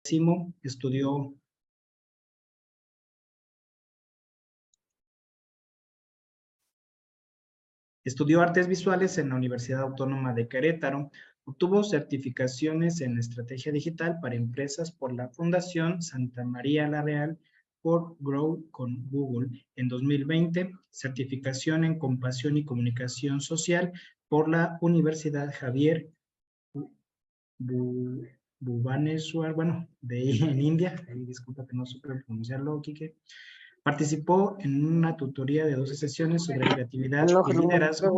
estudió artes visuales en la Universidad Autónoma de Querétaro. Obtuvo certificaciones en estrategia digital para empresas por la Fundación Santa María la Real, por Grow con Google en 2020, certificación en compasión y comunicación social por la Universidad Javier Bhubaneswar, bueno, en India. Disculpa que no supe pronunciarlo, Quique. Participó en una tutoría de 12 sesiones sobre creatividad y liderazgo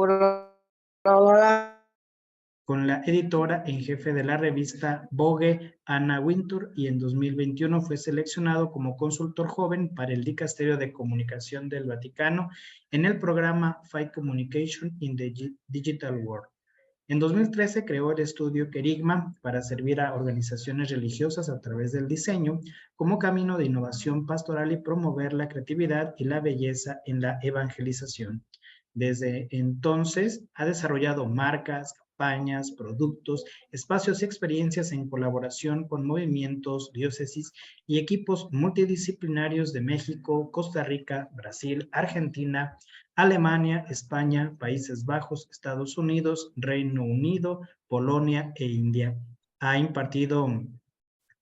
con la editora en jefe de la revista Vogue, Anna Wintour, y en 2021 fue seleccionado como consultor joven para el Dicasterio de Comunicación del Vaticano en el programa Fight Communication in the Digital World. En 2013 creó el estudio Querigma para servir a organizaciones religiosas a través del diseño como camino de innovación pastoral y promover la creatividad y la belleza en la evangelización. Desde entonces ha desarrollado marcas, campañas, productos, espacios y experiencias en colaboración con movimientos, diócesis y equipos multidisciplinarios de México, Costa Rica, Brasil, Argentina, Alemania, España, Países Bajos, Estados Unidos, Reino Unido, Polonia e India. Ha impartido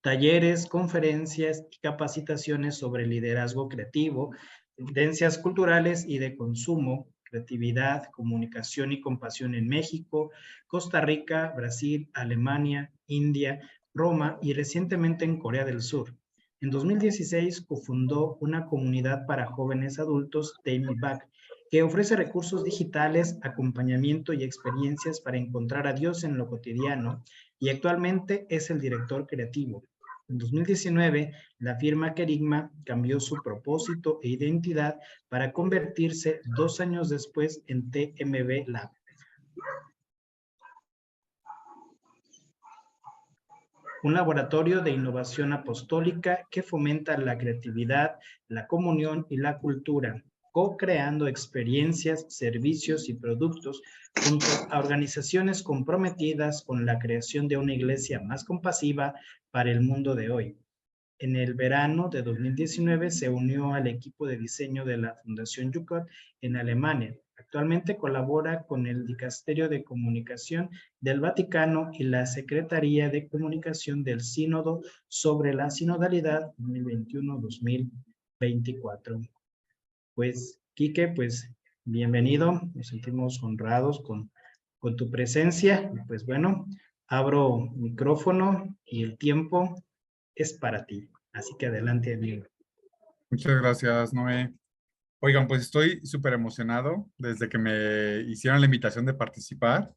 talleres, conferencias y capacitaciones sobre liderazgo creativo, tendencias culturales y de consumo, creatividad, comunicación y compasión en México, Costa Rica, Brasil, Alemania, India, Roma y recientemente en Corea del Sur. En 2016 cofundó una comunidad para jóvenes adultos, Take Me Back, que ofrece recursos digitales, acompañamiento y experiencias para encontrar a Dios en lo cotidiano, y actualmente es el director creativo. En 2019, la firma Querigma cambió su propósito e identidad para convertirse 2 años después en TMB Lab. Un laboratorio de innovación apostólica que fomenta la creatividad, la comunión y la cultura, co-creando experiencias, servicios y productos junto a organizaciones comprometidas con la creación de una iglesia más compasiva para el mundo de hoy. En el verano de 2019 se unió al equipo de diseño de la Fundación Yucot en Alemania. Actualmente colabora con el Dicasterio de Comunicación del Vaticano y la Secretaría de Comunicación del Sínodo sobre la sinodalidad 2021-2024. Pues, Quique, pues bienvenido. Nos sentimos honrados con tu presencia. Pues bueno, abro micrófono y el tiempo es para ti. Así que adelante, amigo. Muchas gracias, Noé. Oigan, pues estoy súper emocionado desde que me hicieron la invitación de participar.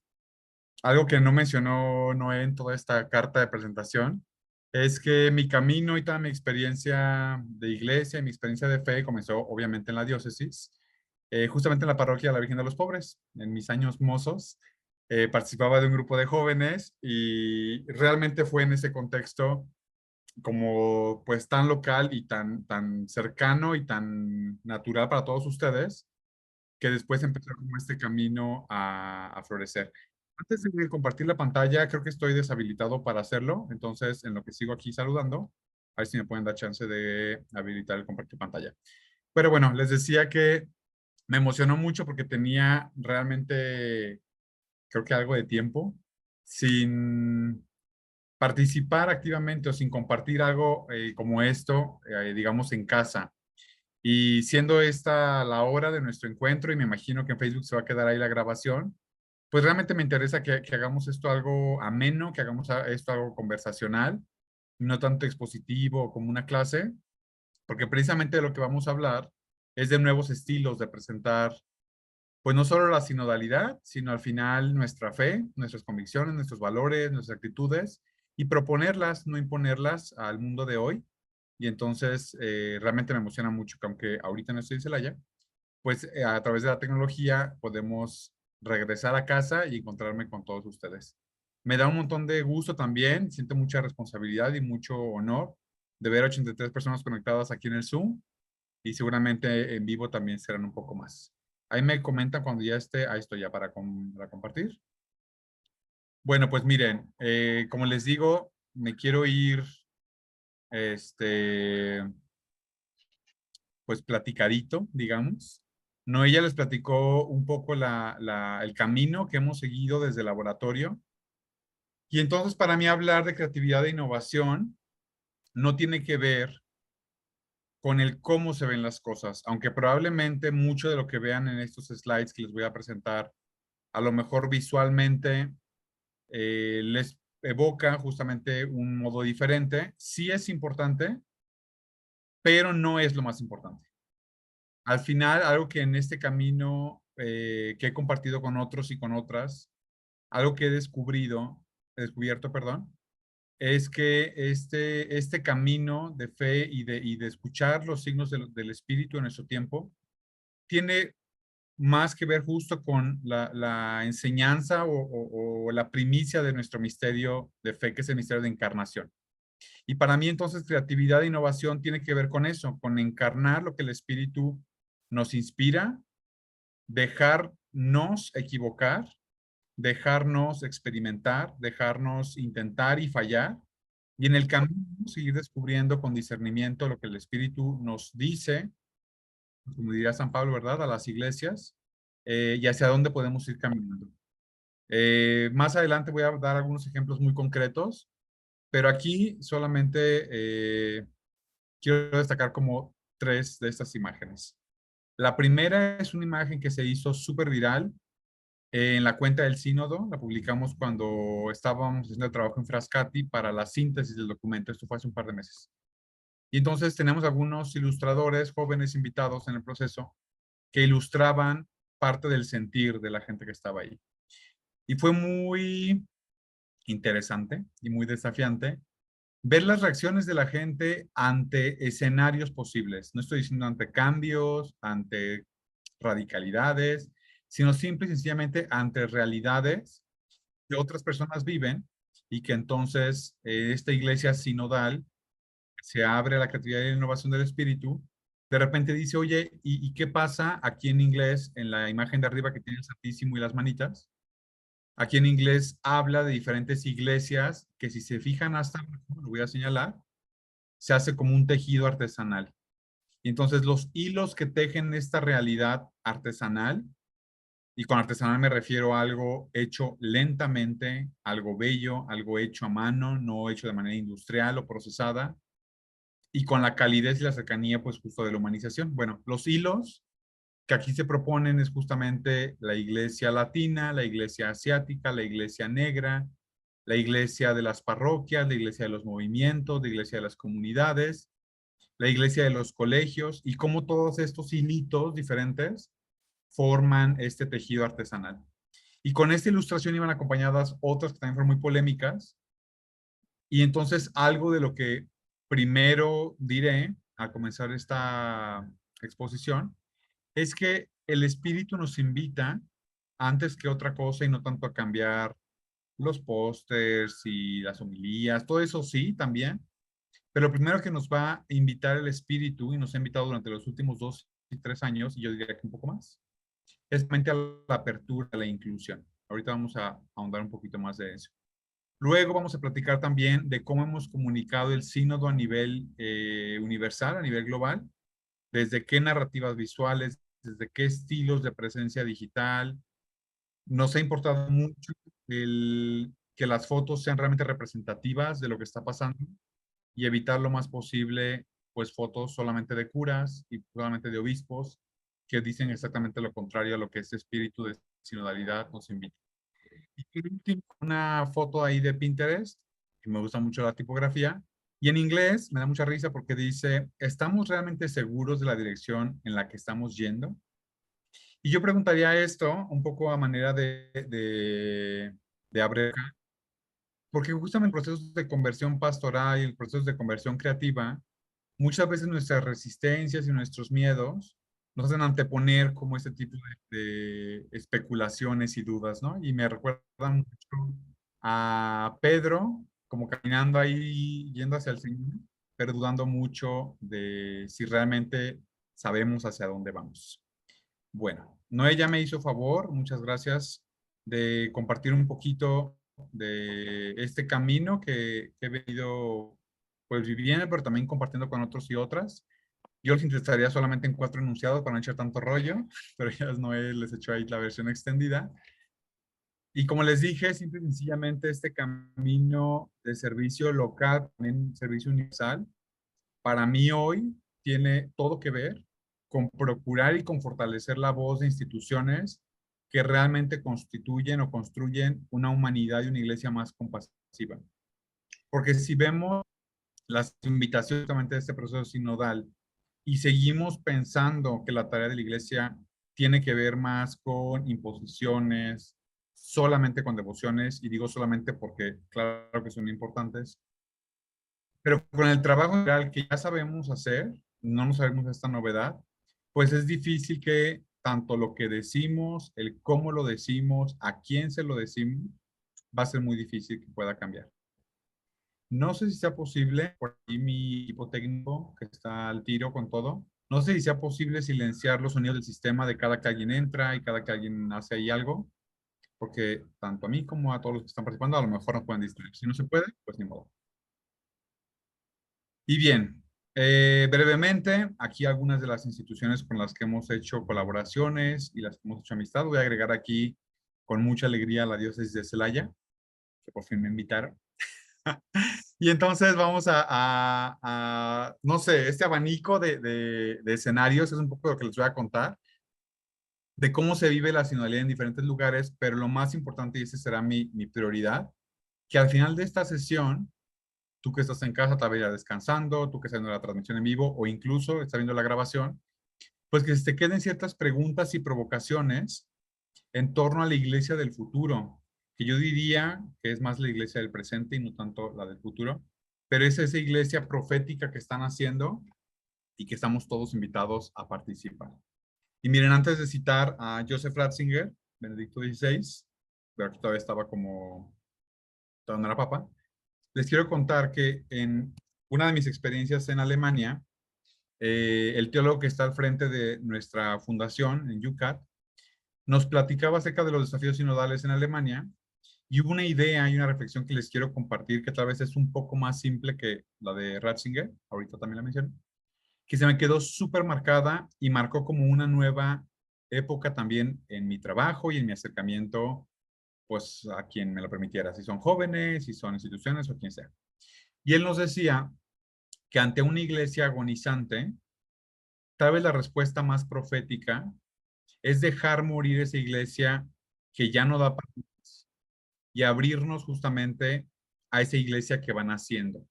Algo que no mencionó Noé en toda esta carta de presentación es que mi camino y toda mi experiencia de iglesia y mi experiencia de fe comenzó obviamente en la diócesis, justamente en la parroquia de la Virgen de los Pobres. En mis años mozos participaba de un grupo de jóvenes y realmente fue en ese contexto como pues tan local y tan cercano y tan natural para todos ustedes, que después empezó como este camino a florecer. Antes de compartir la pantalla, creo que estoy deshabilitado para hacerlo, entonces en lo que sigo aquí saludando, a ver si me pueden dar chance de habilitar el compartir pantalla. Pero bueno, les decía que me emocionó mucho porque tenía realmente, creo que algo de tiempo sin participar activamente o sin compartir algo como esto, digamos, en casa. Y siendo esta la hora de nuestro encuentro, y me imagino que en Facebook se va a quedar ahí la grabación, pues realmente me interesa que hagamos esto algo ameno, que hagamos esto algo conversacional, no tanto expositivo como una clase, porque precisamente de lo que vamos a hablar es de nuevos estilos de presentar, pues no solo la sinodalidad, sino al final nuestra fe, nuestras convicciones, nuestros valores, nuestras actitudes, y proponerlas, no imponerlas al mundo de hoy. Y entonces realmente me emociona mucho que aunque ahorita no estoy en Celaya, pues a través de la tecnología podemos regresar a casa y encontrarme con todos ustedes. Me da un montón de gusto también, siento mucha responsabilidad y mucho honor de ver 83 personas conectadas aquí en el Zoom y seguramente en vivo también serán un poco más. Ahí me comenta cuando ya esté, ahí estoy ya para compartir. Bueno, pues miren, como les digo, me quiero ir pues platicadito, digamos. No, ella les platicó un poco el camino que hemos seguido desde el laboratorio. Y entonces para mí hablar de creatividad e innovación no tiene que ver con el cómo se ven las cosas, aunque probablemente mucho de lo que vean en estos slides que les voy a presentar, a lo mejor visualmente les evoca justamente un modo diferente. Sí es importante, pero no es lo más importante. Al final, algo que en este camino que he compartido con otros y con otras, algo que descubierto, perdón, es que este camino de fe y de escuchar los signos del espíritu en nuestro tiempo tiene más que ver justo con la enseñanza o la primicia de nuestro misterio de fe, que es el misterio de encarnación. Y para mí entonces creatividad e innovación tiene que ver con eso, con encarnar lo que el espíritu nos inspira, dejarnos equivocar, dejarnos experimentar, dejarnos intentar y fallar, y en el camino seguir descubriendo con discernimiento lo que el Espíritu nos dice, como diría San Pablo, ¿verdad? A las iglesias, y hacia dónde podemos ir caminando. Más adelante voy a dar algunos ejemplos muy concretos, pero aquí solamente quiero destacar como 3 de estas imágenes. La primera es una imagen que se hizo súper viral en la cuenta del sínodo. La publicamos cuando estábamos haciendo el trabajo en Frascati para la síntesis del documento. Esto fue hace un par de meses. Y entonces tenemos algunos ilustradores jóvenes invitados en el proceso que ilustraban parte del sentir de la gente que estaba ahí. Y fue muy interesante y muy desafiante ver las reacciones de la gente ante escenarios posibles. No estoy diciendo ante cambios, ante radicalidades, sino simple y sencillamente ante realidades que otras personas viven y que entonces esta iglesia sinodal se abre a la creatividad y la innovación del espíritu. De repente dice, oye, ¿y qué pasa aquí en inglés, en la imagen de arriba que tiene el Santísimo y las manitas? Aquí en inglés habla de diferentes iglesias que si se fijan hasta, lo voy a señalar, se hace como un tejido artesanal. Y entonces los hilos que tejen esta realidad artesanal, y con artesanal me refiero a algo hecho lentamente, algo bello, algo hecho a mano, no hecho de manera industrial o procesada, y con la calidez y la cercanía, pues justo de la humanización. Bueno, los hilos que aquí se proponen es justamente la iglesia latina, la iglesia asiática, la iglesia negra, la iglesia de las parroquias, la iglesia de los movimientos, la iglesia de las comunidades, la iglesia de los colegios, y cómo todos estos hilitos diferentes forman este tejido artesanal. Y con esta ilustración iban acompañadas otras que también fueron muy polémicas. Y entonces algo de lo que primero diré al comenzar esta exposición es que el espíritu nos invita antes que otra cosa y no tanto a cambiar los pósters y las homilías, todo eso sí, también. Pero lo primero que nos va a invitar el espíritu, y nos ha invitado durante los últimos 2 y 3 años, y yo diría que un poco más, es realmente a la apertura, a la inclusión. Ahorita vamos a ahondar un poquito más de eso. Luego vamos a platicar también de cómo hemos comunicado el sínodo a nivel universal, a nivel global, desde qué narrativas visuales, desde qué estilos de presencia digital. Nos ha importado mucho que las fotos sean realmente representativas de lo que está pasando y evitar lo más posible, pues, fotos solamente de curas y solamente de obispos que dicen exactamente lo contrario a lo que ese espíritu de sinodalidad nos invita. Y por último, una foto ahí de Pinterest, que me gusta mucho la tipografía, y en inglés me da mucha risa porque dice, ¿estamos realmente seguros de la dirección en la que estamos yendo? Y yo preguntaría esto un poco a manera de abrir, porque justamente en procesos de conversión pastoral y en procesos de conversión creativa, muchas veces nuestras resistencias y nuestros miedos nos hacen anteponer como este tipo de especulaciones y dudas, ¿no? Y me recuerda mucho a Pedro, como caminando ahí, yendo hacia el Señor, pero dudando mucho de si realmente sabemos hacia dónde vamos. Bueno, Noé ya me hizo favor, muchas gracias, de compartir un poquito de este camino que he venido pues viviendo, pero también compartiendo con otros y otras. Yo los intentaría solamente en 4 enunciados para no echar tanto rollo, pero ya Noé les echó ahí la versión extendida. Y como les dije, simple y sencillamente este camino de servicio local, también servicio universal, para mí hoy tiene todo que ver con procurar y con fortalecer la voz de instituciones que realmente constituyen o construyen una humanidad y una iglesia más compasiva. Porque si vemos las invitaciones de este proceso sinodal y seguimos pensando que la tarea de la iglesia tiene que ver más con imposiciones, solamente con devociones, y digo solamente porque claro que son importantes, pero con el trabajo real que ya sabemos hacer, no nos sabemos esta novedad, pues es difícil que tanto lo que decimos, el cómo lo decimos, a quién se lo decimos, va a ser muy difícil que pueda cambiar. No sé si sea posible, por ahí mi equipo técnico que está al tiro con todo, no sé si sea posible silenciar los sonidos del sistema de cada que alguien entra y cada que alguien hace ahí algo, porque tanto a mí como a todos los que están participando a lo mejor nos pueden distraer. Si no se puede, pues ni modo. Y bien, brevemente, aquí algunas de las instituciones con las que hemos hecho colaboraciones y las que hemos hecho amistad. Voy a agregar aquí con mucha alegría a la diócesis de Celaya, que por fin me invitaron. Y entonces vamos no sé, este abanico de escenarios es un poco lo que les voy a contar, de cómo se vive la sinodalidad en diferentes lugares, pero lo más importante, y esa será mi prioridad, que al final de esta sesión, tú que estás en casa, tal vez ya descansando, tú que estás viendo la transmisión en vivo o incluso estás viendo la grabación, pues que se te queden ciertas preguntas y provocaciones en torno a la iglesia del futuro, que yo diría que es más la iglesia del presente y no tanto la del futuro, pero es esa iglesia profética que están haciendo y que estamos todos invitados a participar. Y miren, antes de citar a Joseph Ratzinger, Benedicto XVI, pero aquí todavía estaba como, todavía no era papa, les quiero contar que en una de mis experiencias en Alemania, el teólogo que está al frente de nuestra fundación en UCAT nos platicaba acerca de los desafíos sinodales en Alemania y hubo una idea y una reflexión que les quiero compartir que tal vez es un poco más simple que la de Ratzinger, ahorita también la mencioné, que se me quedó súper marcada y marcó como una nueva época también en mi trabajo y en mi acercamiento, pues a quien me lo permitiera, si son jóvenes, si son instituciones o quien sea. Y él nos decía que ante una iglesia agonizante, tal vez la respuesta más profética es dejar morir esa iglesia que ya no da para más y abrirnos justamente a esa iglesia que van haciendo.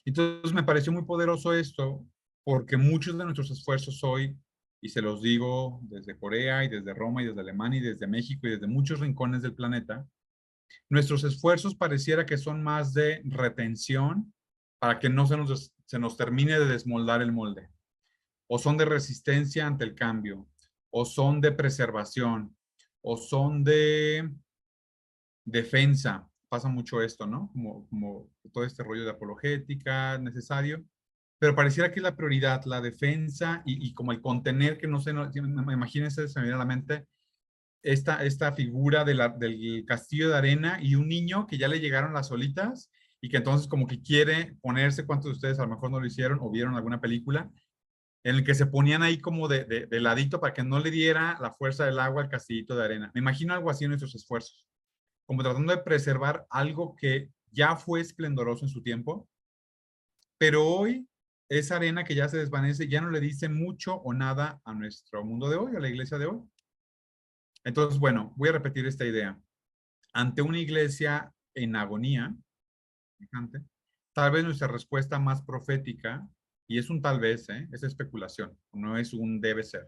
Entonces me pareció muy poderoso esto porque muchos de nuestros esfuerzos hoy, y se los digo desde Corea y desde Roma y desde Alemania y desde México y desde muchos rincones del planeta, nuestros esfuerzos pareciera que son más de retención para que no se nos termine de desmoldar el molde, o son de resistencia ante el cambio, o son de preservación, o son de defensa. Pasa mucho esto, ¿no? Como todo este rollo de apologética necesario, pero pareciera que es la prioridad, la defensa y como el contener que no sé, no, imagínense, se me viene a la mente esta figura del castillo de arena y un niño que ya le llegaron las olitas y que entonces como que quiere ponerse, ¿cuántos de ustedes a lo mejor no lo hicieron o vieron alguna película? En el que se ponían ahí como de ladito para que no le diera la fuerza del agua al castillito de arena. Me imagino algo así en nuestros esfuerzos, como tratando de preservar algo que ya fue esplendoroso en su tiempo, pero hoy esa arena que ya se desvanece ya no le dice mucho o nada a nuestro mundo de hoy, a la iglesia de hoy. Entonces, bueno, voy a repetir esta idea. Ante una iglesia en agonía, tal vez nuestra respuesta más profética, y es un tal vez, es especulación, no es un debe ser.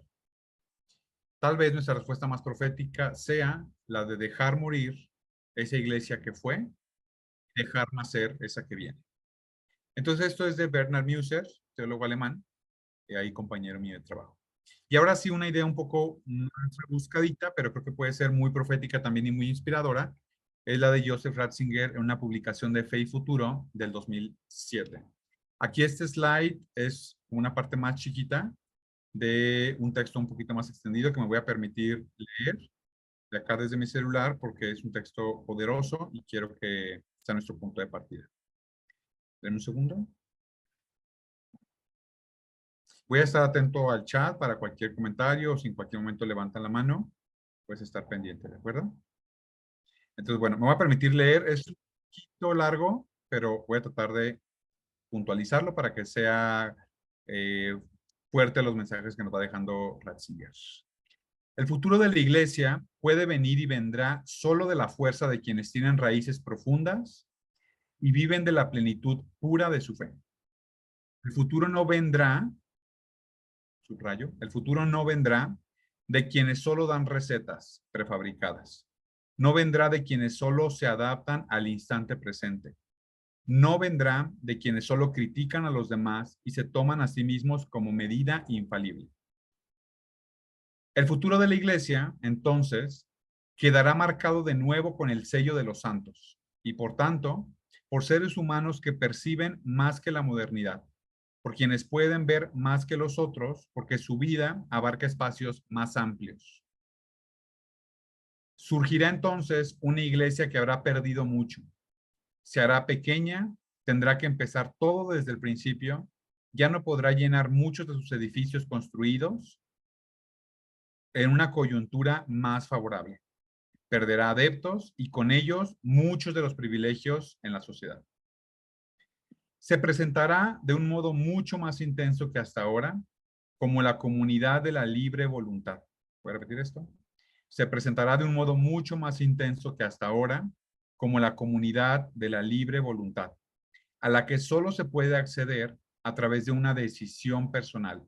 Tal vez nuestra respuesta más profética sea la de dejar morir esa iglesia que fue, dejar nacer esa que viene. Entonces, esto es de Bernard Müser, teólogo alemán, y ahí compañero mío de trabajo. Y ahora sí, una idea un poco más rebuscadita, pero creo que puede ser muy profética también y muy inspiradora, es la de Joseph Ratzinger en una publicación de Fe y Futuro del 2007. Aquí este slide es una parte más chiquita de un texto un poquito más extendido que me voy a permitir leer de acá desde mi celular porque es un texto poderoso y quiero que sea nuestro punto de partida. Denme un segundo. Voy a estar atento al chat para cualquier comentario o si en cualquier momento levantan la mano, puedes estar pendiente, ¿de acuerdo? Entonces, bueno, me voy a permitir leer, es un poquito largo, pero voy a tratar de puntualizarlo para que sea fuerte los mensajes que nos va dejando Ratzinger. El futuro de la iglesia puede venir y vendrá solo de la fuerza de quienes tienen raíces profundas y viven de la plenitud pura de su fe. El futuro no vendrá, subrayo, el futuro no vendrá de quienes solo dan recetas prefabricadas. No vendrá de quienes solo se adaptan al instante presente. No vendrá de quienes solo critican a los demás y se toman a sí mismos como medida infalible. El futuro de la iglesia, entonces, quedará marcado de nuevo con el sello de los santos y, por tanto, por seres humanos que perciben más que la modernidad, por quienes pueden ver más que los otros, porque su vida abarca espacios más amplios. Surgirá entonces una iglesia que habrá perdido mucho. Se hará pequeña, tendrá que empezar todo desde el principio, ya no podrá llenar muchos de sus edificios construidos en una coyuntura más favorable. Perderá adeptos y con ellos muchos de los privilegios en la sociedad. Se presentará de un modo mucho más intenso que hasta ahora como la comunidad de la libre voluntad. ¿Voy a repetir esto? Se presentará de un modo mucho más intenso que hasta ahora como la comunidad de la libre voluntad, a la que solo se puede acceder a través de una decisión personal.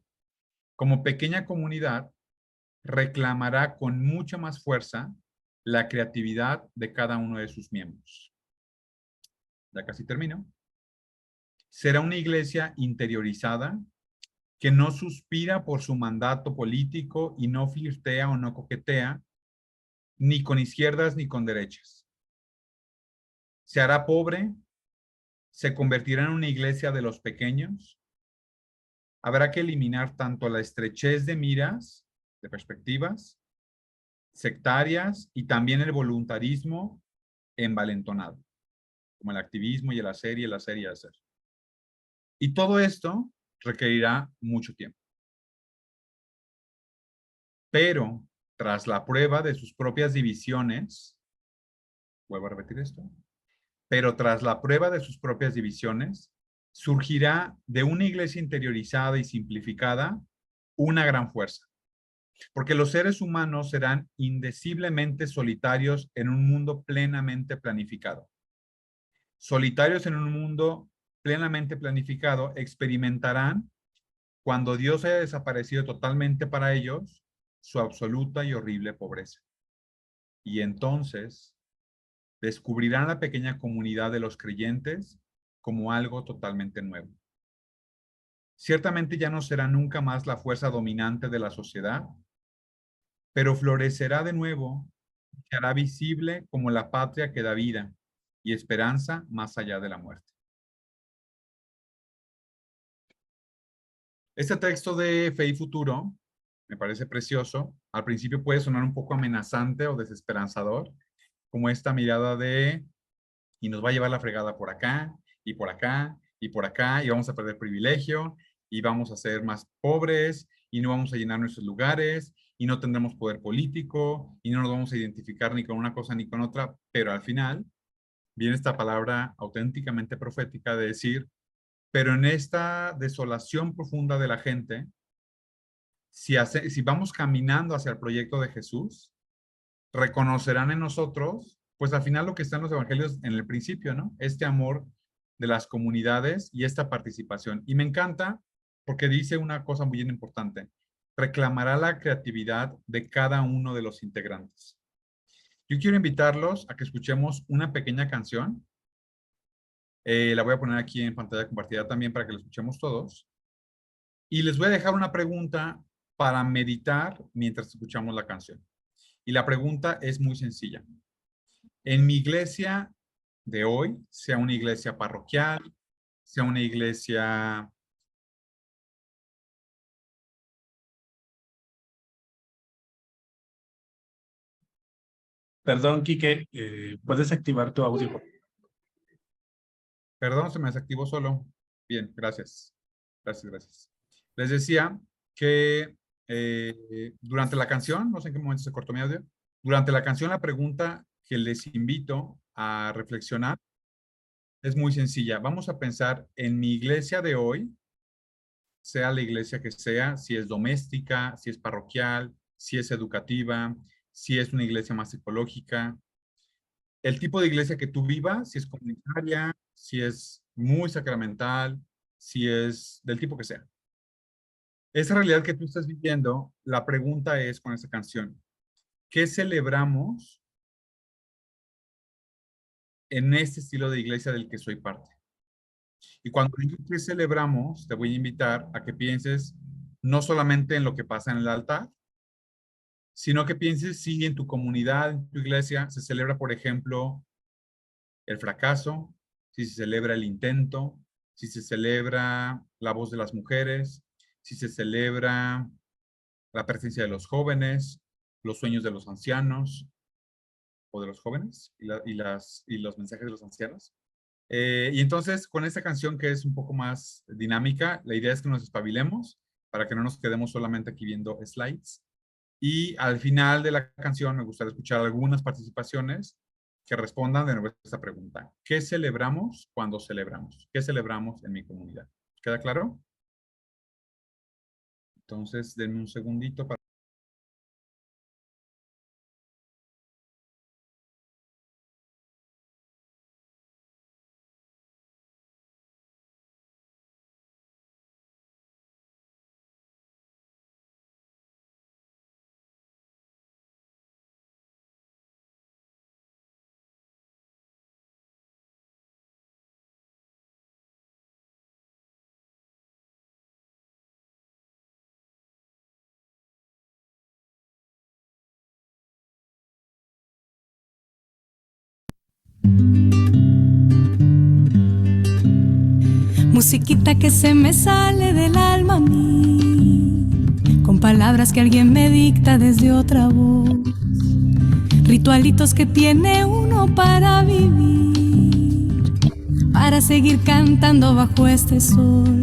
Como pequeña comunidad, reclamará con mucha más fuerza la creatividad de cada uno de sus miembros. Ya casi termino. Será una iglesia interiorizada que no suspira por su mandato político y no flirtea o no coquetea ni con izquierdas ni con derechas. Se hará pobre, se convertirá en una iglesia de los pequeños. Habrá que eliminar tanto la estrechez de miras, de perspectivas, sectarias y también el voluntarismo envalentonado, como el activismo y el hacer y el hacer y el hacer. Y todo esto requerirá mucho tiempo. Pero tras la prueba de sus propias divisiones, vuelvo a repetir esto, pero tras la prueba de sus propias divisiones, surgirá de una iglesia interiorizada y simplificada una gran fuerza. Porque los seres humanos serán indeciblemente solitarios en un mundo plenamente planificado. Solitarios en un mundo plenamente planificado, experimentarán, cuando Dios haya desaparecido totalmente para ellos, su absoluta y horrible pobreza. Y entonces descubrirán la pequeña comunidad de los creyentes como algo totalmente nuevo. Ciertamente ya no será nunca más la fuerza dominante de la sociedad, pero florecerá de nuevo, se hará visible como la patria que da vida y esperanza más allá de la muerte. Este texto de Fe y Futuro me parece precioso. Al principio puede sonar un poco amenazante o desesperanzador, como esta mirada de, y nos va a llevar la fregada por acá, y por acá, y por acá, y vamos a perder privilegio, y vamos a ser más pobres, y no vamos a llenar nuestros lugares, y no tendremos poder político, y no nos vamos a identificar ni con una cosa ni con otra, pero al final viene esta palabra auténticamente profética de decir, pero en esta desolación profunda de la gente, si vamos caminando hacia el proyecto de Jesús, reconocerán en nosotros, pues al final lo que está en los evangelios en el principio, ¿no? Este amor de las comunidades y esta participación. Y me encanta porque dice una cosa muy importante, reclamará la creatividad de cada uno de los integrantes. Yo quiero invitarlos a que escuchemos una pequeña canción. La voy a poner aquí en pantalla compartida también para que la escuchemos todos. Y les voy a dejar una pregunta para meditar mientras escuchamos la canción. Y la pregunta es muy sencilla. En mi iglesia de hoy, sea una iglesia parroquial, sea una iglesia... Perdón, Quique, ¿puedes activar tu audio? Perdón, se me desactivó solo. Bien, gracias. Gracias. Les decía que durante la canción, no sé en qué momento se cortó mi audio, durante la canción la pregunta que les invito a reflexionar es muy sencilla. Vamos a pensar en mi iglesia de hoy, sea la iglesia que sea, si es doméstica, si es parroquial, si es educativa, si es una iglesia más ecológica. El tipo de iglesia que tú vivas, si es comunitaria, si es muy sacramental, si es del tipo que sea. Esa realidad que tú estás viviendo, la pregunta es con esa canción, ¿qué celebramos en este estilo de iglesia del que soy parte? Y cuando digo que celebramos, te voy a invitar a que pienses no solamente en lo que pasa en el altar, sino que pienses si en tu comunidad, en tu iglesia, se celebra, por ejemplo, el fracaso, si se celebra el intento, si se celebra la voz de las mujeres, si se celebra la presencia de los jóvenes, los sueños de los ancianos o de los jóvenes y los mensajes de los ancianos. Y entonces, con esta canción que es un poco más dinámica, la idea es que nos espabilemos para que no nos quedemos solamente aquí viendo slides. Y al final de la canción me gustaría escuchar algunas participaciones que respondan de nuevo a esta pregunta. ¿Qué celebramos cuando celebramos? ¿Qué celebramos en mi comunidad? ¿Queda claro? Entonces, denme un segundito para... Musiquita que se me sale del alma a mí, con palabras que alguien me dicta desde otra voz, ritualitos que tiene uno para vivir, para seguir cantando bajo este sol.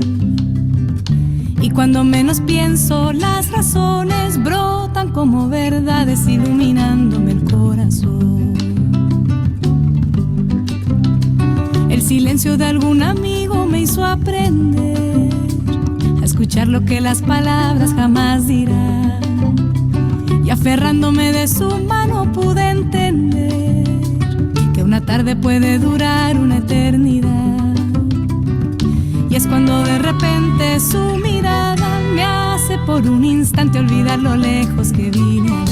Y cuando menos pienso, las razones brotan como verdades iluminándome el corazón. El silencio de algún amigo me hizo aprender a escuchar lo que las palabras jamás dirán. Y aferrándome de su mano pude entender que una tarde puede durar una eternidad. Y es cuando de repente su mirada me hace por un instante olvidar lo lejos que vine a dar.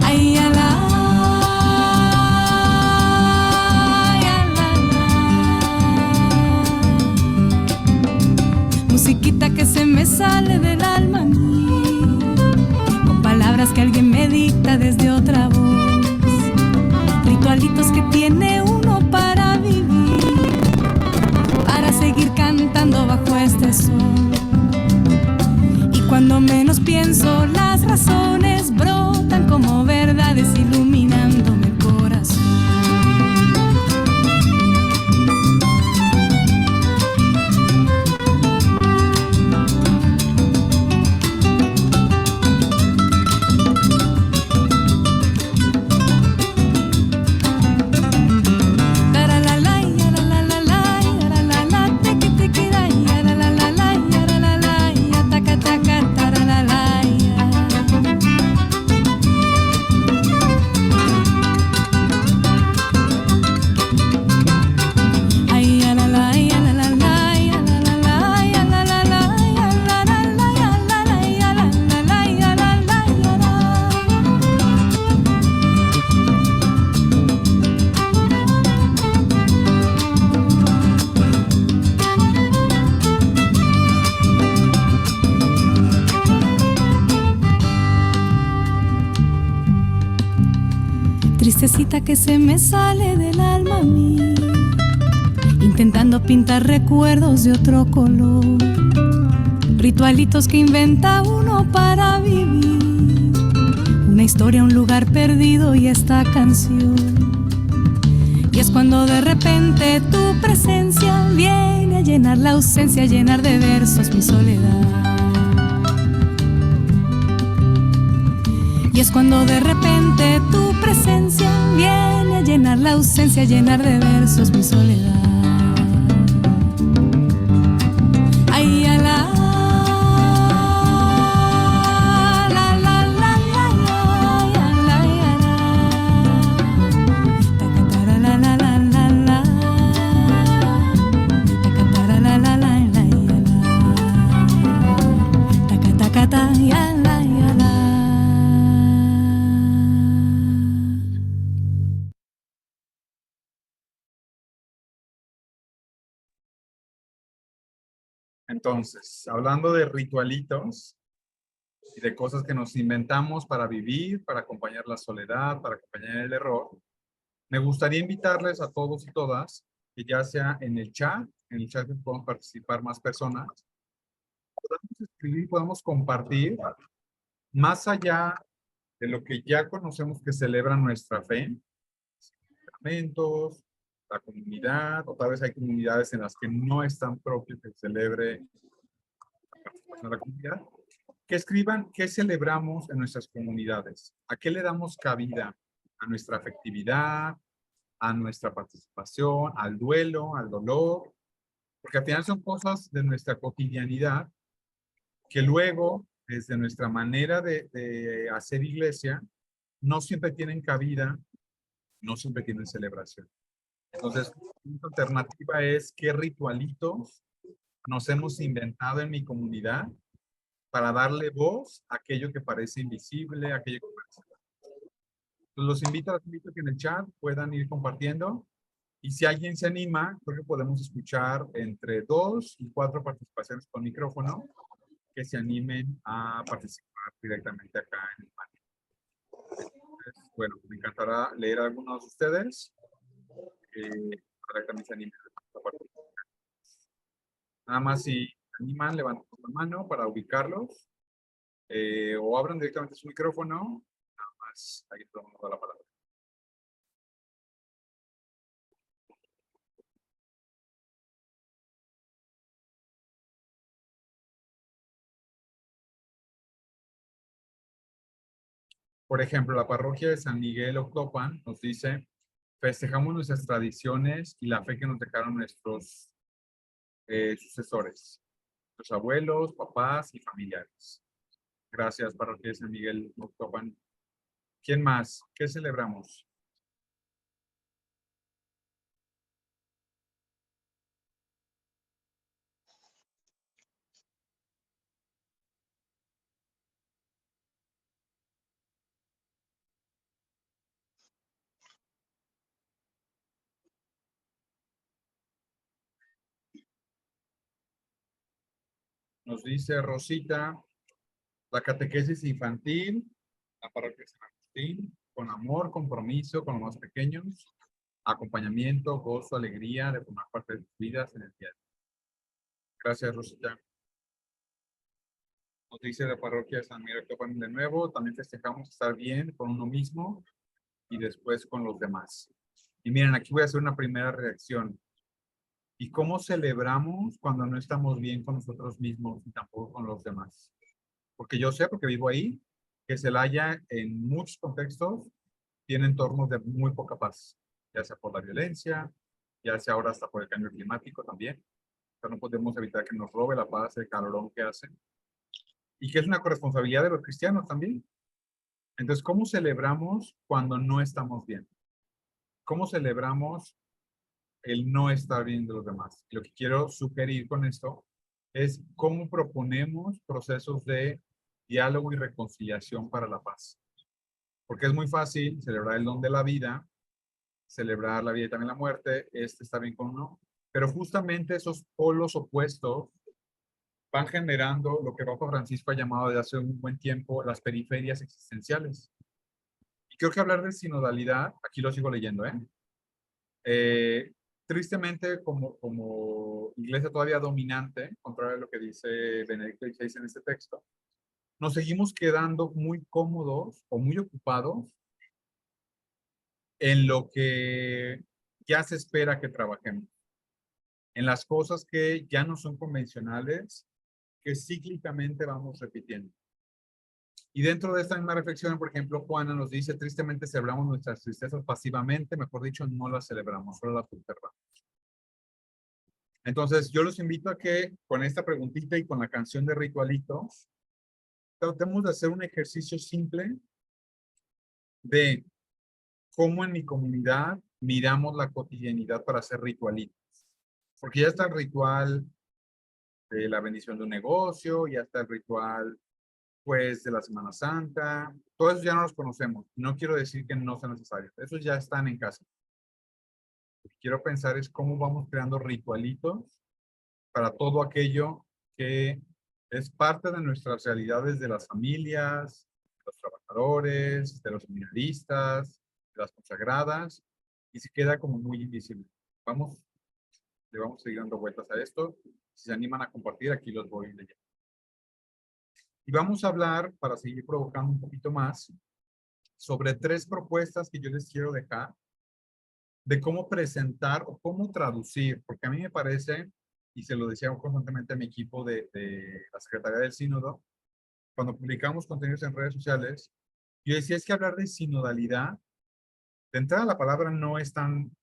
Ay, ala. Musiquita que se me sale del alma a mí, con palabras que alguien me dicta desde otra voz, ritualitos que tiene uno para vivir, para seguir cantando bajo este sol. Y cuando menos pienso, las razones brotan como verdades iluminándome el corazón. Tristecita que se me sale del alma a mí, intentando pintar recuerdos de otro color, ritualitos que inventa uno para vivir, una historia, un lugar perdido y esta canción. Y es cuando de repente tu presencia viene a llenar la ausencia, a llenar de versos mi soledad. Y es cuando de repente tu presencia viene a llenar la ausencia, a llenar de versos mi soledad. Ay, a la Entonces, hablando de ritualitos y de cosas que nos inventamos para vivir, para acompañar la soledad, para acompañar el error, me gustaría invitarles a todos y todas, que ya sea en el chat que podamos participar más personas, podamos escribir, podamos compartir, más allá de lo que ya conocemos que celebra nuestra fe, sacramentos, la comunidad, o tal vez hay comunidades en las que no es tan propio que celebre la participación de la comunidad, que escriban qué celebramos en nuestras comunidades, a qué le damos cabida, a nuestra afectividad, a nuestra participación, al duelo, al dolor, porque al final son cosas de nuestra cotidianidad que luego, desde nuestra manera de hacer iglesia, no siempre tienen cabida, no siempre tienen celebración. Entonces, una alternativa es qué ritualitos nos hemos inventado en mi comunidad para darle voz a aquello que parece invisible, a aquello que parece... Los invito a que en el chat puedan ir compartiendo. Y si alguien se anima, creo que podemos escuchar entre 2 y 4 participaciones con micrófono que se animen a participar directamente acá en el panel. Entonces, bueno, me encantará leer a algunos de ustedes para que también se animen a participar. Nada más si se animan, levanten la mano para ubicarlos o abran directamente su micrófono. Nada más, ahí tomamos la palabra. Por ejemplo, la parroquia de San Miguel Octopan nos dice, festejamos nuestras tradiciones y la fe que nos dejaron nuestros sucesores, los abuelos, papás y familiares. Gracias, parroquia de San Miguel Octopan. ¿Quién más? ¿Qué celebramos? Nos dice Rosita, la catequesis infantil, la parroquia de San Agustín, con amor, compromiso con los más pequeños, acompañamiento, gozo, alegría de formar parte de sus vidas en el día. Gracias, Rosita. Nos dice la parroquia de San Miguel Octopan de nuevo, también festejamos estar bien con uno mismo y después con los demás. Y miren, aquí voy a hacer una primera reacción. ¿Y cómo celebramos cuando no estamos bien con nosotros mismos y tampoco con los demás? Porque yo sé, porque vivo ahí, que Celaya en muchos contextos tiene entornos de muy poca paz, ya sea por la violencia, ya sea ahora hasta por el cambio climático también. O sea, no podemos evitar que nos robe la paz, el calorón que hacen. Y que es una corresponsabilidad de los cristianos también. Entonces, ¿cómo celebramos cuando no estamos bien? ¿Cómo celebramos el no estar bien de los demás? Lo que quiero sugerir con esto es cómo proponemos procesos de diálogo y reconciliación para la paz. Porque es muy fácil celebrar el don de la vida, celebrar la vida y también la muerte, está bien con uno, pero justamente esos polos opuestos van generando lo que Papa Francisco ha llamado desde hace un buen tiempo las periferias existenciales. Y creo que hablar de sinodalidad, aquí lo sigo leyendo, tristemente, como iglesia todavía dominante, contrario a lo que dice Benedicto XVI en este texto, nos seguimos quedando muy cómodos o muy ocupados en lo que ya se espera que trabajemos. En las cosas que ya no son convencionales, que cíclicamente vamos repitiendo. Y dentro de esta misma reflexión, por ejemplo, Juana nos dice, tristemente celebramos nuestras tristezas pasivamente, mejor dicho, no las celebramos, solo las observamos. Entonces, yo los invito a que con esta preguntita y con la canción de Ritualitos, tratemos de hacer un ejercicio simple de cómo en mi comunidad miramos la cotidianidad para hacer ritualitos. Porque ya está el ritual de la bendición de un negocio, ya está el ritual, pues, de la Semana Santa. Todo eso ya no los conocemos. No quiero decir que no sean necesarios. Esos ya están en casa. Lo que quiero pensar es cómo vamos creando ritualitos para todo aquello que es parte de nuestras realidades de las familias, de los trabajadores, de los seminaristas, de las consagradas, y se queda como muy invisible. Le vamos a seguir dando vueltas a esto. Si se animan a compartir, aquí los voy leyendo. Y vamos a hablar, para seguir provocando un poquito más, sobre 3 propuestas que yo les quiero dejar de cómo presentar o cómo traducir, porque a mí me parece, y se lo decía constantemente a mi equipo de la Secretaría del Sínodo, cuando publicamos contenidos en redes sociales, yo decía, es que hablar de sinodalidad, de entrada la palabra no es tan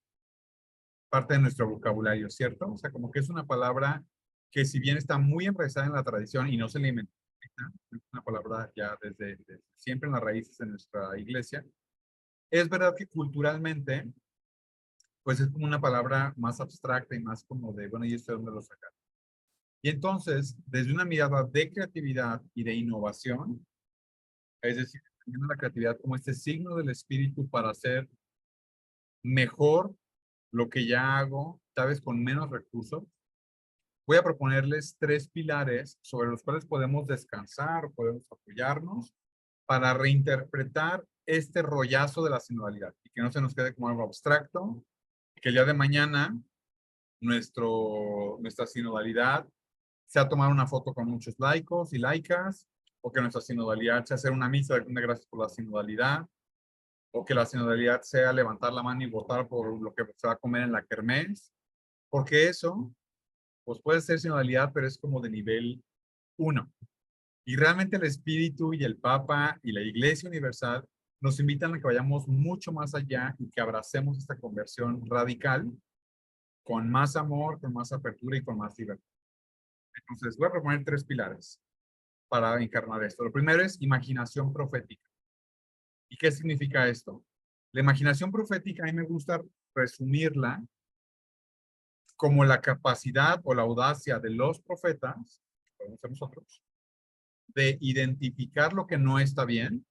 parte de nuestro vocabulario, ¿cierto? O sea, como que es una palabra que si bien está muy enraizada en la tradición y no se le inventó, es una palabra ya desde siempre en las raíces de nuestra iglesia, es verdad que culturalmente, pues es como una palabra más abstracta y más como de, bueno, ¿y esto de dónde lo sacar? Y entonces, desde una mirada de creatividad y de innovación, es decir, teniendo la creatividad como este signo del espíritu para hacer mejor lo que ya hago, tal vez con menos recursos, voy a proponerles 3 pilares sobre los cuales podemos descansar o podemos apoyarnos para reinterpretar este rollazo de la sinodalidad y que no se nos quede como algo abstracto, que el día de mañana nuestra sinodalidad sea tomar una foto con muchos laicos y laicas, o que nuestra sinodalidad sea hacer una misa de acción de gracias por la sinodalidad, o que la sinodalidad sea levantar la mano y votar por lo que se va a comer en la kermés, porque eso, pues puede ser sinodalidad, pero es como de nivel 1. Y realmente el Espíritu y el Papa y la Iglesia Universal nos invitan a que vayamos mucho más allá y que abracemos esta conversión radical con más amor, con más apertura y con más libertad. Entonces, voy a proponer 3 pilares para encarnar esto. Lo primero es imaginación profética. ¿Y qué significa esto? La imaginación profética, a mí me gusta resumirla como la capacidad o la audacia de los profetas, podemos ser nosotros, de identificar lo que no está bien,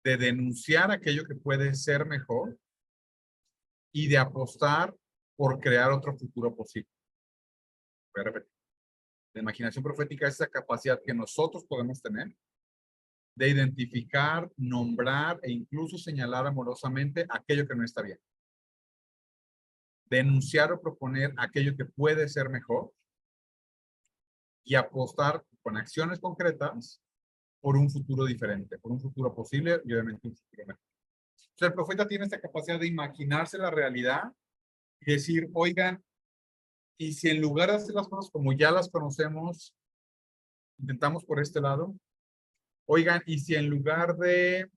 de denunciar aquello que puede ser mejor y de apostar por crear otro futuro posible. Voy a repetir. La imaginación profética es esa capacidad que nosotros podemos tener de identificar, nombrar e incluso señalar amorosamente aquello que no está bien. Denunciar o proponer aquello que puede ser mejor y apostar con acciones concretas por un futuro diferente, por un futuro posible y obviamente un futuro mejor. O sea, el profeta tiene esta capacidad de imaginarse la realidad y decir, oigan, y si en lugar de hacer las cosas como ya las conocemos, intentamos por este lado, oigan, y si en lugar de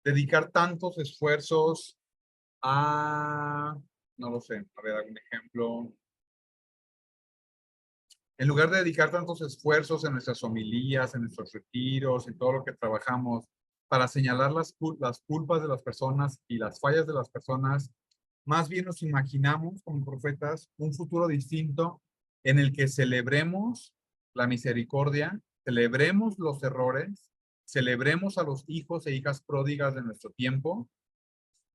dedicar tantos esfuerzos a, no lo sé, a ver, algún ejemplo. En lugar de dedicar tantos esfuerzos en nuestras homilías, en nuestros retiros, en todo lo que trabajamos, para señalar las culpas de las personas y las fallas de las personas, más bien nos imaginamos como profetas un futuro distinto en el que celebremos la misericordia, celebremos los errores, celebremos a los hijos e hijas pródigas de nuestro tiempo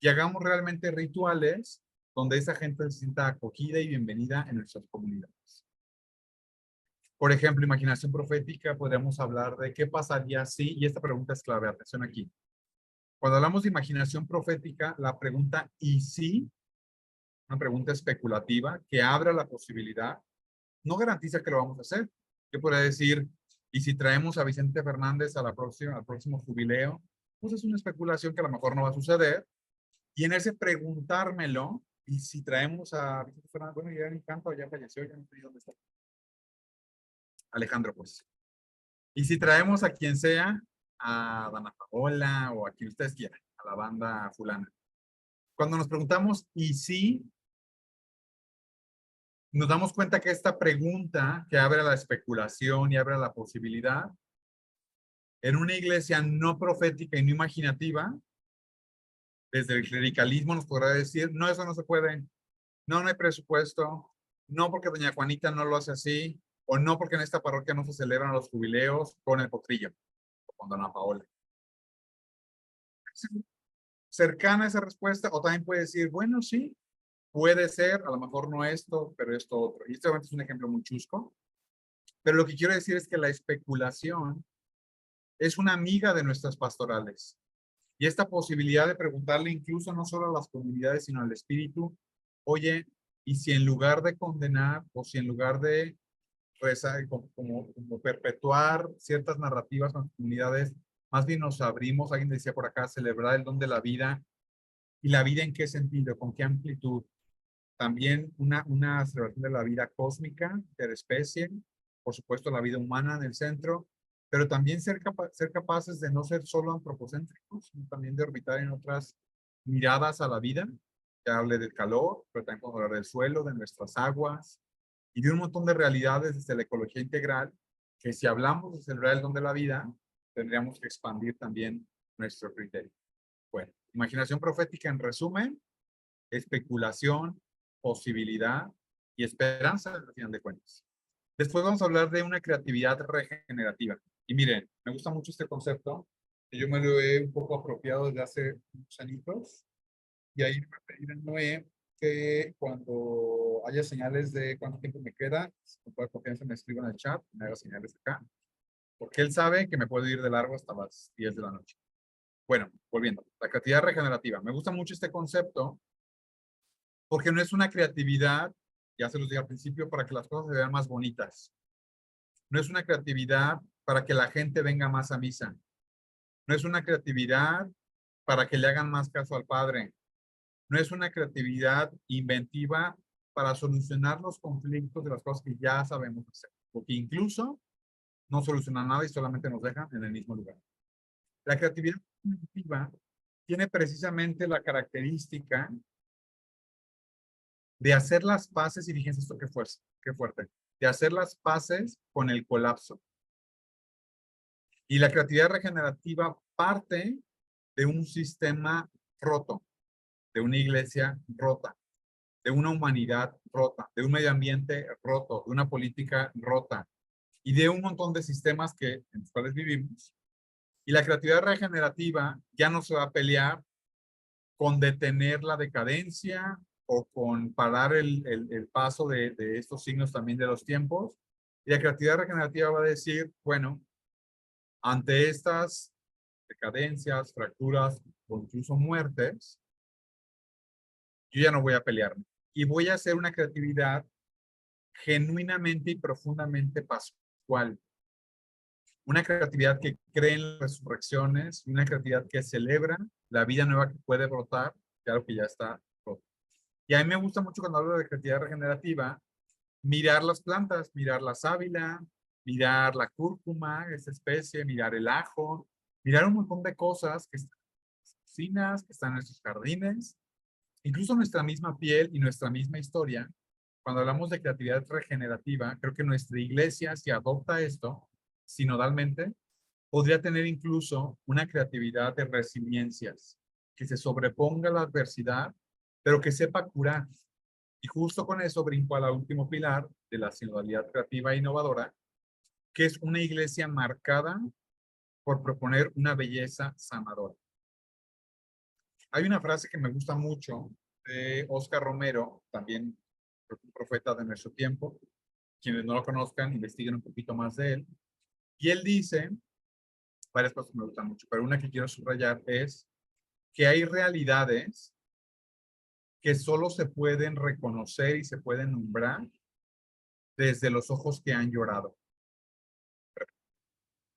y hagamos realmente rituales donde esa gente se sienta acogida y bienvenida en nuestras comunidades. Por ejemplo, imaginación profética, podríamos hablar de qué pasaría si, y esta pregunta es clave, atención aquí. Cuando hablamos de imaginación profética, la pregunta ¿y si? Una pregunta especulativa que abra la posibilidad, no garantiza que lo vamos a hacer. Yo podría decir, ¿y si traemos a Vicente Fernández al próximo jubileo? Pues es una especulación que a lo mejor no va a suceder, Y en ese preguntármelo, y si traemos a, bueno, ya me encanta, ya falleció, ya no sé dónde está. Alejandro, pues. Y si traemos a quien sea, a Dana Paola o a quien ustedes quieran, a la banda fulana. Cuando nos preguntamos, ¿y si? Nos damos cuenta que esta pregunta que abre a la especulación y abre a la posibilidad, en una iglesia no profética y no imaginativa, desde el clericalismo nos podrá decir, no, eso no se puede, no, no hay presupuesto, no porque doña Juanita no lo hace así, o no porque en esta parroquia no se celebran los jubileos con el potrillo, o con dona Paola. Cercana a esa respuesta, o también puede decir, bueno, sí, puede ser, a lo mejor no esto, pero esto otro. Y este es un ejemplo muy chusco, pero lo que quiero decir es que la especulación es una amiga de nuestras pastorales. Y esta posibilidad de preguntarle incluso no solo a las comunidades, sino al espíritu, oye, y si en lugar de condenar o si en lugar de rezar, como perpetuar ciertas narrativas con las comunidades, más bien nos abrimos, alguien decía por acá, celebrar el don de la vida. ¿Y la vida en qué sentido? ¿Con qué amplitud? También una celebración de la vida cósmica, de la especie, por supuesto la vida humana en el centro, pero también ser capaces de no ser solo antropocéntricos, sino también de orbitar en otras miradas a la vida. Ya hablé del calor, pero también podemos hablar del suelo, de nuestras aguas y de un montón de realidades desde la ecología integral, que si hablamos de celebrar el don de la vida, tendríamos que expandir también nuestro criterio. Bueno, imaginación profética en resumen, especulación, posibilidad y esperanza al final de cuentas. Después vamos a hablar de una creatividad regenerativa. Y miren, me gusta mucho este concepto, que yo me lo he un poco apropiado desde hace unos añitos. Y ahí me voy a pedir a Noé que cuando haya señales de cuánto tiempo me queda, con toda confianza me escriban en el chat, me haga señales acá, porque él sabe que me puedo ir de largo hasta las 10 de la noche. Bueno, volviendo, la creatividad regenerativa. Me gusta mucho este concepto porque no es una creatividad, ya se los dije al principio, para que las cosas se vean más bonitas. No es una creatividad para que la gente venga más a misa. No es una creatividad para que le hagan más caso al Padre. No es una creatividad inventiva para solucionar los conflictos de las cosas que ya sabemos hacer. Porque incluso no solucionan nada y solamente nos dejan en el mismo lugar. La creatividad inventiva tiene precisamente la característica de hacer las paces, y fíjense esto qué fuerte, de hacer las paces con el colapso. Y la creatividad regenerativa parte de un sistema roto, de una iglesia rota, de una humanidad rota, de un medio ambiente roto, de una política rota y de un montón de sistemas en los cuales vivimos. Y la creatividad regenerativa ya no se va a pelear con detener la decadencia o con parar el paso de estos signos también de los tiempos. Y la creatividad regenerativa va a decir, bueno, ante estas decadencias, fracturas o incluso muertes, yo ya no voy a pelearme. Y voy a hacer una creatividad genuinamente y profundamente pascual. Una creatividad que cree en las resurrecciones, una creatividad que celebra la vida nueva que puede brotar de algo que ya está roto. Y a mí me gusta mucho cuando hablo de creatividad regenerativa, mirar las plantas, mirar la sábila, mirar la cúrcuma, esa especie, mirar el ajo, mirar un montón de cosas que están en nuestras cocinas, que están en nuestros jardines, incluso nuestra misma piel y nuestra misma historia. Cuando hablamos de creatividad regenerativa, creo que nuestra iglesia, si adopta esto sinodalmente, podría tener incluso una creatividad de resiliencias, que se sobreponga a la adversidad, pero que sepa curar. Y justo con eso brinco al último pilar de la sinodalidad creativa e innovadora, que es una iglesia marcada por proponer una belleza sanadora. Hay una frase que me gusta mucho de Oscar Romero, también un profeta de nuestro tiempo. Quienes no lo conozcan, investiguen un poquito más de él. Y él dice, varias cosas que me gustan mucho, pero una que quiero subrayar es que hay realidades que solo se pueden reconocer y se pueden nombrar desde los ojos que han llorado.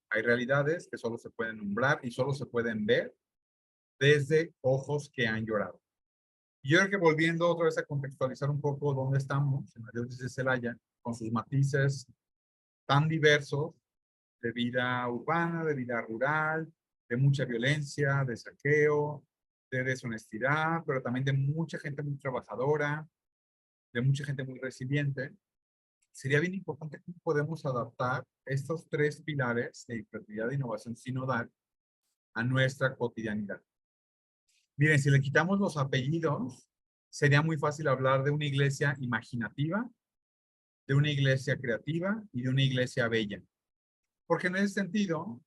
Hay realidades que solo se pueden nombrar y solo se pueden ver desde ojos que han llorado. Y yo creo que volviendo otra vez a contextualizar un poco dónde estamos, en la diócesis de Celaya, con sus matices tan diversos de vida urbana, de vida rural, de mucha violencia, de saqueo, de deshonestidad, pero también de mucha gente muy trabajadora, de mucha gente muy resiliente. Sería bien importante cómo podemos adaptar estos tres pilares de creatividad e innovación sinodal a nuestra cotidianidad. Miren, si le quitamos los apellidos, sería muy fácil hablar de una iglesia imaginativa, de una iglesia creativa y de una iglesia bella. Porque en ese sentido,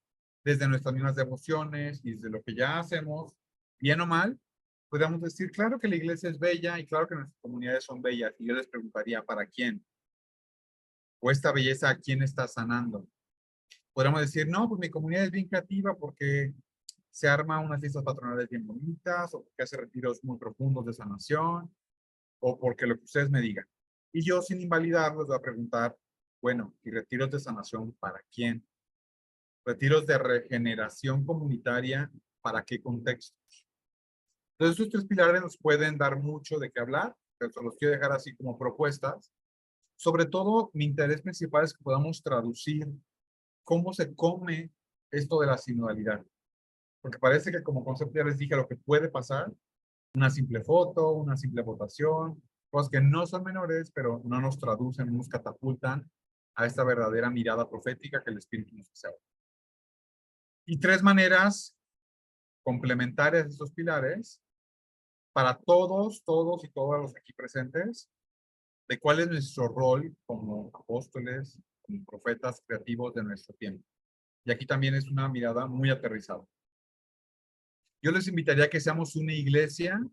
desde nuestras mismas devociones y desde lo que ya hacemos, bien o mal, podríamos decir, claro que la iglesia es bella y claro que nuestras comunidades son bellas. Y yo les preguntaría, ¿para quién? ¿O esta belleza a quién está sanando? Podríamos decir, no, pues mi comunidad es bien creativa porque se arma unas fiestas patronales bien bonitas, o porque hace retiros muy profundos de sanación, o porque lo que ustedes me digan. Y yo, sin invalidar, les voy a preguntar, bueno, ¿y retiros de sanación para quién? ¿Retiros de regeneración comunitaria para qué contextos? Entonces, estos tres pilares nos pueden dar mucho de qué hablar, pero se los quiero dejar así como propuestas. Sobre todo, mi interés principal es que podamos traducir cómo se come esto de la sinodalidad. Porque parece que como concepto ya les dije lo que puede pasar, una simple foto, una simple votación, cosas que no son menores, pero no nos traducen, no nos catapultan a esta verdadera mirada profética que el Espíritu nos hace. Y tres maneras complementarias de estos pilares para todos y todas los aquí presentes, de cuál es nuestro rol como apóstoles, como profetas creativos de nuestro tiempo. Y aquí también es una mirada muy aterrizada. Yo les invitaría a que seamos una iglesia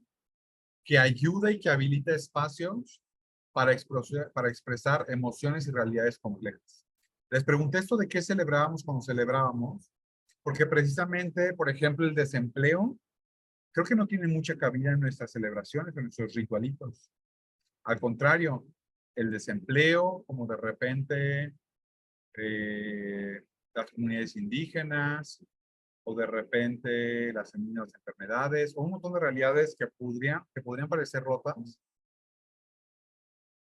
que ayuda y que habilita espacios para expresar emociones y realidades complejas. Les pregunté esto de qué celebrábamos cuando celebrábamos, porque precisamente, por ejemplo, el desempleo, creo que no tiene mucha cabida en nuestras celebraciones, en nuestros ritualitos. Al contrario, el desempleo, como de repente las comunidades indígenas, o de repente las mismas enfermedades, o un montón de realidades que podrían parecer rotas,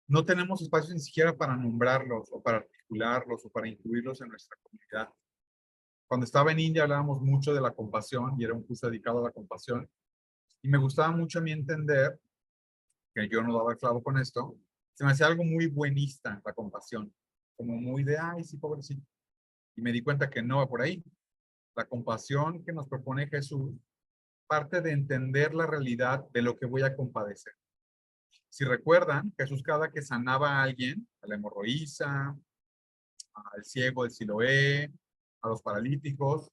no tenemos espacio ni siquiera para nombrarlos, o para articularlos, o para incluirlos en nuestra comunidad. Cuando estaba en India hablábamos mucho de la compasión, y era un curso dedicado a la compasión, y me gustaba mucho a mí entender, que yo no daba el clavo con esto, se me hacía algo muy buenista la compasión, como muy de, ay, sí, pobrecito. Y me di cuenta que no va por ahí. La compasión que nos propone Jesús parte de entender la realidad de lo que voy a compadecer. Si recuerdan, Jesús cada que sanaba a alguien, a la hemorroísa, al ciego del Siloé, a los paralíticos,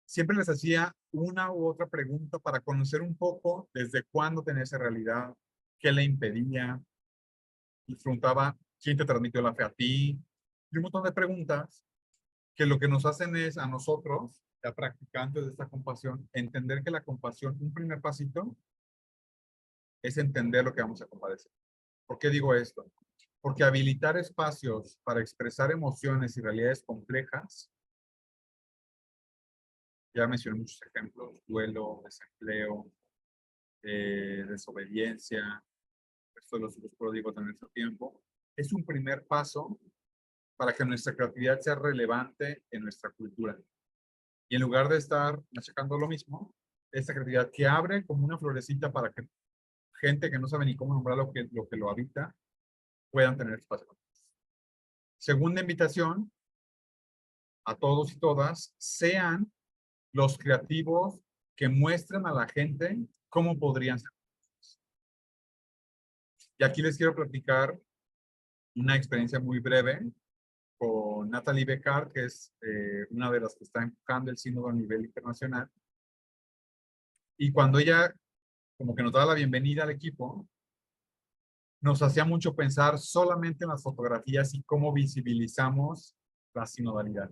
siempre les hacía una u otra pregunta para conocer un poco desde cuándo tenía esa realidad, qué le impedía, y preguntaba quién te transmitió la fe a ti, y un montón de preguntas que lo que nos hacen es a nosotros, ya practicantes de esta compasión, entender que la compasión, un primer pasito, es entender lo que vamos a compadecer. ¿Por qué digo esto? Porque habilitar espacios para expresar emociones y realidades complejas, ya mencioné muchos ejemplos, duelo, desempleo, desobediencia, esto de los hijos pródigos de nuestro tiempo, es un primer paso para que nuestra creatividad sea relevante en nuestra cultura. Y en lugar de estar machacando lo mismo, esta creatividad que abre como una florecita para que gente que no sabe ni cómo nombrar lo que lo habita, puedan tener espacio. Segunda invitación a todos y todas, sean los creativos que muestren a la gente cómo podrían ser. Y aquí les quiero platicar una experiencia muy breve con Natalie Beccard, que es una de las que está enfocando el sínodo a nivel internacional. Y cuando ella como que nos daba la bienvenida al equipo, nos hacía mucho pensar solamente en las fotografías y cómo visibilizamos la sinodalidad.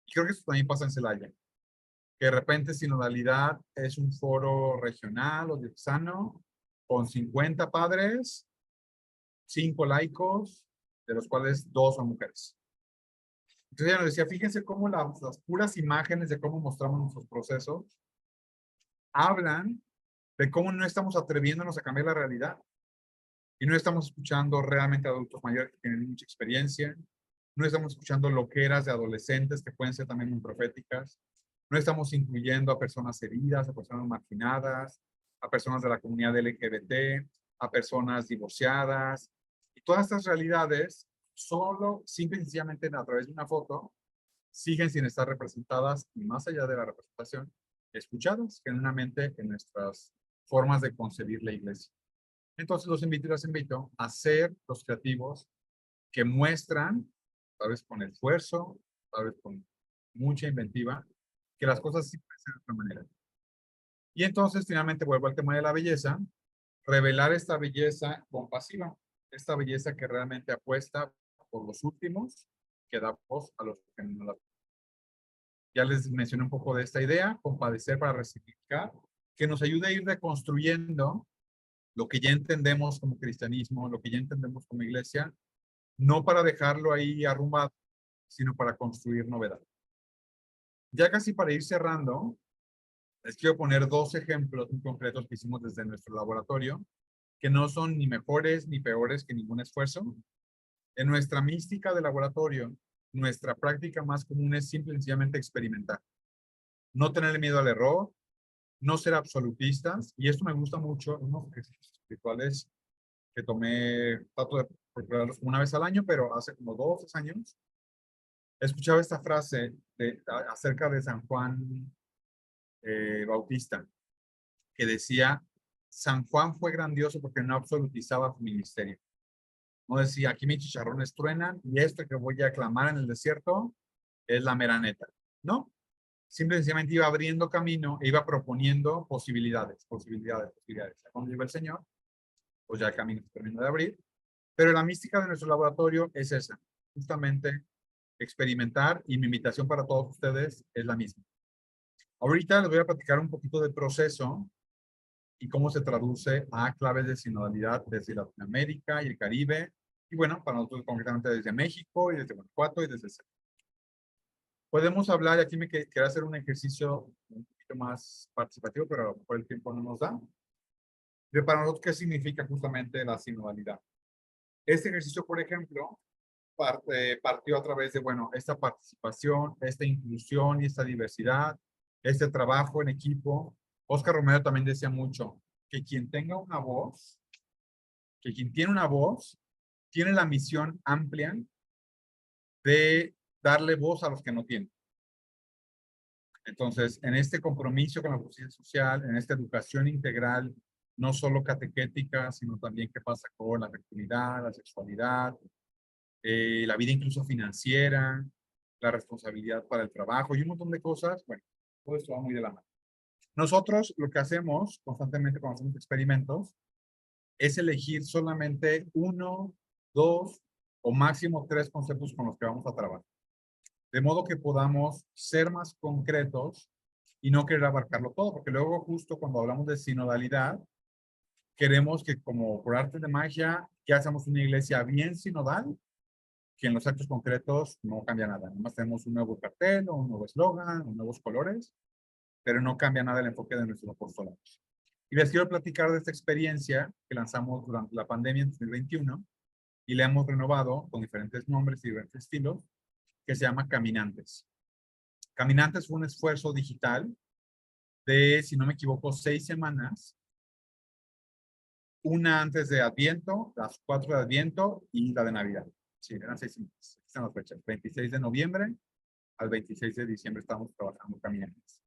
Y creo que eso también pasa en Celaya, que de repente sinodalidad es un foro regional o diocesano con 50 padres, 5 laicos, de los cuales 2 son mujeres. Entonces ella nos decía, fíjense cómo las puras imágenes de cómo mostramos nuestros procesos hablan de cómo no estamos atreviéndonos a cambiar la realidad y no estamos escuchando realmente a adultos mayores que tienen mucha experiencia, no estamos escuchando loqueras de adolescentes que pueden ser también muy proféticas, no estamos incluyendo a personas heridas, a personas marginadas, a personas de la comunidad LGBT, a personas divorciadas, y todas estas realidades solo, simple y sencillamente a través de una foto, siguen sin estar representadas y más allá de la representación, escuchadas genuinamente en nuestras formas de concebir la iglesia. Entonces los invito y las invito a ser los creativos que muestran, tal vez con esfuerzo, tal vez con mucha inventiva, que las cosas sí pueden ser de otra manera. Y entonces finalmente vuelvo al tema de la belleza, revelar esta belleza compasiva, esta belleza que realmente apuesta por los últimos, que da voz a los que no la. Ya les mencioné un poco de esta idea, compadecer para resignificar, que nos ayude a ir reconstruyendo lo que ya entendemos como cristianismo, lo que ya entendemos como iglesia, no para dejarlo ahí arrumbado, sino para construir novedad. Ya casi para ir cerrando, les quiero poner 2 ejemplos muy concretos que hicimos desde nuestro laboratorio, que no son ni mejores ni peores que ningún esfuerzo. En nuestra mística de laboratorio, nuestra práctica más común es simple y sencillamente experimentar. No tener miedo al error, no ser absolutistas, y esto me gusta mucho, unos ejercicios espirituales que tomé, trato de prepararlos una vez al año, pero hace como 2 o 3 años, escuchaba esta frase acerca de San Juan Bautista, que decía, San Juan fue grandioso porque no absolutizaba su ministerio. No decía, aquí mis chicharrones truenan y esto que voy a aclamar en el desierto es la mera neta. No, simplemente iba abriendo camino e iba proponiendo posibilidades. Cuando llegó el Señor, pues ya el camino se terminó de abrir. Pero la mística de nuestro laboratorio es esa, justamente experimentar, y mi invitación para todos ustedes es la misma. Ahorita les voy a platicar un poquito del proceso y cómo se traduce a claves de sinodalidad desde Latinoamérica y el Caribe, y bueno, para nosotros concretamente desde México y desde Guanajuato y desde el. Podemos hablar, y aquí me quiero hacer un ejercicio un poquito más participativo, pero por el tiempo no nos da, de para nosotros qué significa justamente la sinodalidad. Este ejercicio, por ejemplo, partió a través de, bueno, esta participación, esta inclusión y esta diversidad, este trabajo en equipo. Oscar Romero también decía mucho que quien tenga una voz, que quien tiene una voz, tiene la misión amplia de darle voz a los que no tienen. Entonces, en este compromiso con la justicia social, en esta educación integral, no solo catequética, sino también qué pasa con la fertilidad, la sexualidad, la vida incluso financiera, la responsabilidad para el trabajo y un montón de cosas, bueno, todo esto va muy de la mano. Nosotros lo que hacemos constantemente cuando hacemos experimentos es elegir solamente 1, 2 o máximo 3 conceptos con los que vamos a trabajar. De modo que podamos ser más concretos y no querer abarcarlo todo, porque luego justo cuando hablamos de sinodalidad, queremos que como por arte de magia, que hacemos una iglesia bien sinodal, que en los actos concretos no cambia nada. Nomás tenemos un nuevo cartel o un nuevo eslogan, o nuevos colores, pero no cambia nada el enfoque de nuestros apostolados. Y les quiero platicar de esta experiencia que lanzamos durante la pandemia en 2021 y la hemos renovado con diferentes nombres y diferentes estilos, que se llama Caminantes. Caminantes fue un esfuerzo digital de, si no me equivoco, 6 semanas. Una antes de Adviento, las 4 de Adviento y la de Navidad. Sí, eran 6 semanas. Están las fechas. 26 de noviembre al 26 de diciembre estamos trabajando Caminantes.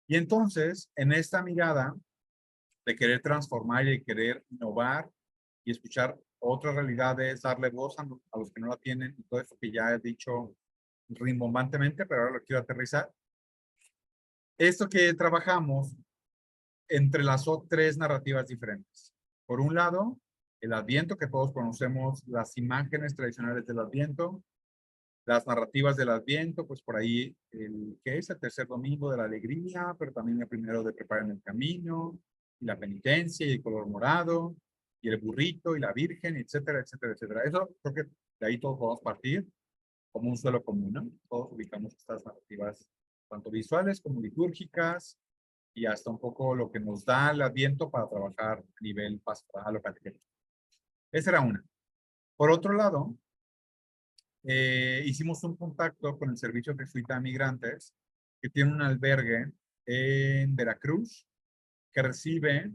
Y entonces, en esta mirada de querer transformar y de querer innovar y escuchar otras realidades, darle voz a los que no la tienen, y todo eso que ya he dicho rimbombantemente, pero ahora lo quiero aterrizar. Esto que trabajamos entrelazó 3 narrativas diferentes. Por un lado, el Adviento, que todos conocemos, las imágenes tradicionales del Adviento, las narrativas del Adviento, pues por ahí, ¿qué es? El tercer domingo de la alegría, pero también el primero de preparar el camino, y la penitencia, y el color morado, y el burrito, y la virgen, etcétera, etcétera, etcétera. Eso creo que de ahí todos podemos partir como un suelo común, ¿no? Todos ubicamos estas narrativas, tanto visuales como litúrgicas, y hasta un poco lo que nos da el Adviento para trabajar a nivel pastoral o catequético. Esa era una. Por otro lado, hicimos un contacto con el Servicio Jesuita a Migrantes, que tiene un albergue en Veracruz, que recibe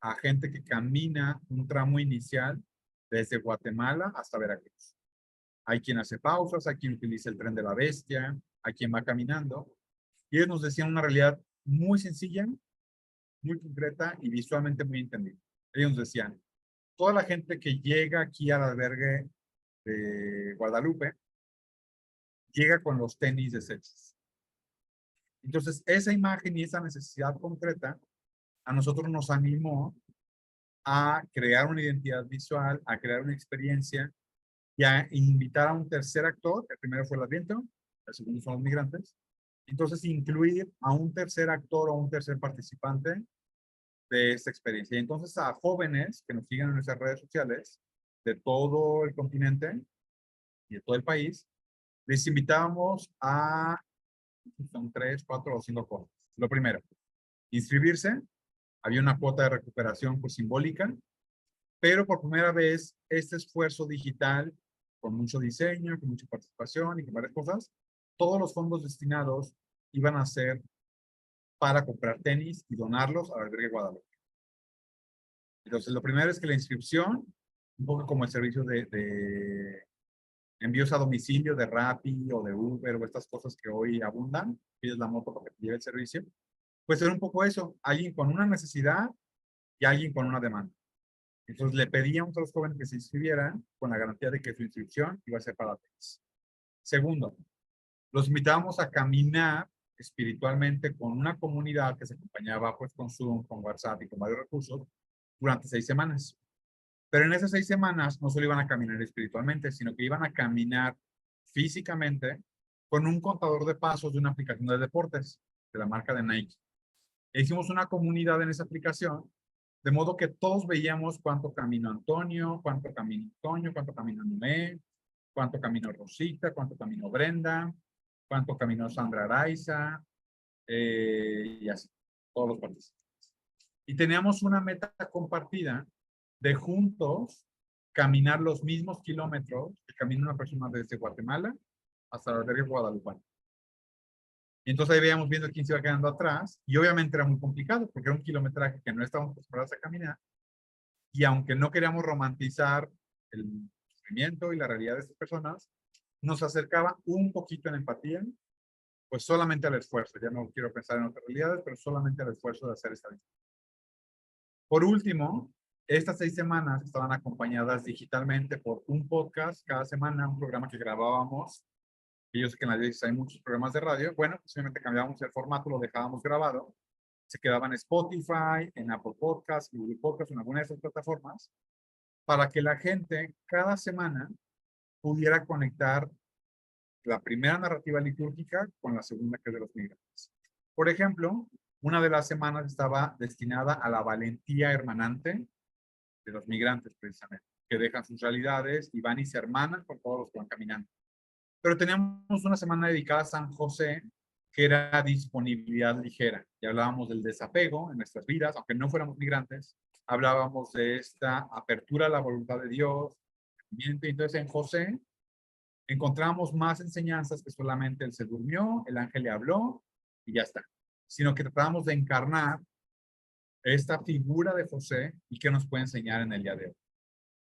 a gente que camina un tramo inicial desde Guatemala hasta Veracruz. Hay quien hace pausas, hay quien utiliza el tren de la bestia, hay quien va caminando. Y ellos nos decían una realidad muy sencilla, muy concreta y visualmente muy entendida. Ellos nos decían, toda la gente que llega aquí al albergue de Guadalupe, llega con los tenis desechos. Entonces, esa imagen y esa necesidad concreta a nosotros nos animó a crear una identidad visual, a crear una experiencia y a invitar a un tercer actor. El primero fue el Adviento, el segundo son los migrantes. Entonces, incluir a un tercer actor o un tercer participante de esta experiencia. Y entonces, a jóvenes que nos siguen en nuestras redes sociales de todo el continente y de todo el país, les invitábamos a, son 3, 4 o 5 cosas. Lo primero, inscribirse. Había una cuota de recuperación pues, simbólica, pero por primera vez este esfuerzo digital, con mucho diseño, con mucha participación y con varias cosas, todos los fondos destinados iban a ser para comprar tenis y donarlos al albergue Guadalupe. Entonces, lo primero es que la inscripción, un poco como el servicio de envíos a domicilio de Rappi o de Uber o estas cosas que hoy abundan, pides la moto para que te lleve el servicio, pues era un poco eso, alguien con una necesidad y alguien con una demanda. Entonces le pedíamos a los jóvenes que se inscribieran con la garantía de que su inscripción iba a ser para tenis. Segundo, los invitábamos a caminar espiritualmente con una comunidad que se acompañaba pues con Zoom, con WhatsApp y con varios recursos durante 6 semanas. Pero en esas 6 semanas no solo iban a caminar espiritualmente, sino que iban a caminar físicamente con un contador de pasos de una aplicación de deportes de la marca de Nike. E hicimos una comunidad en esa aplicación, de modo que todos veíamos cuánto caminó Antonio, cuánto caminó Antonio, cuánto caminó Noé, cuánto caminó Rosita, cuánto caminó Brenda, cuánto caminó Sandra Araiza, y así, todos los participantes. Y teníamos una meta compartida de juntos caminar los mismos kilómetros que camina una persona desde Guatemala hasta el albergue Guadalupe. Y entonces ahí veíamos viendo quién se iba quedando atrás, y obviamente era muy complicado, porque era un kilometraje que no estábamos acostumbrados a caminar, y aunque no queríamos romantizar el sufrimiento y la realidad de estas personas, nos acercaba un poquito en empatía, pues solamente al esfuerzo, ya no quiero pensar en otras realidades, pero solamente al esfuerzo de hacer esta vida. Por último, estas 6 semanas estaban acompañadas digitalmente por un podcast cada semana, un programa que grabábamos. Y yo sé que en la diócesis hay muchos programas de radio. Bueno, simplemente cambiábamos el formato, lo dejábamos grabado. Se quedaba en Spotify, en Apple Podcasts, en Google Podcasts, en alguna de esas plataformas, para que la gente cada semana pudiera conectar la primera narrativa litúrgica con la segunda, que es de los migrantes. Por ejemplo, una de las semanas estaba destinada a la valentía hermanante de los migrantes, precisamente, que dejan sus realidades y van y se hermanan con todos los que van caminando. Pero teníamos una semana dedicada a San José, que era disponibilidad ligera. Y hablábamos del desapego en nuestras vidas, aunque no fuéramos migrantes. Hablábamos de esta apertura a la voluntad de Dios. Entonces, en José encontramos más enseñanzas que solamente él se durmió, el ángel le habló y ya está. Sino que tratábamos de encarnar esta figura de José y qué nos puede enseñar en el día de hoy.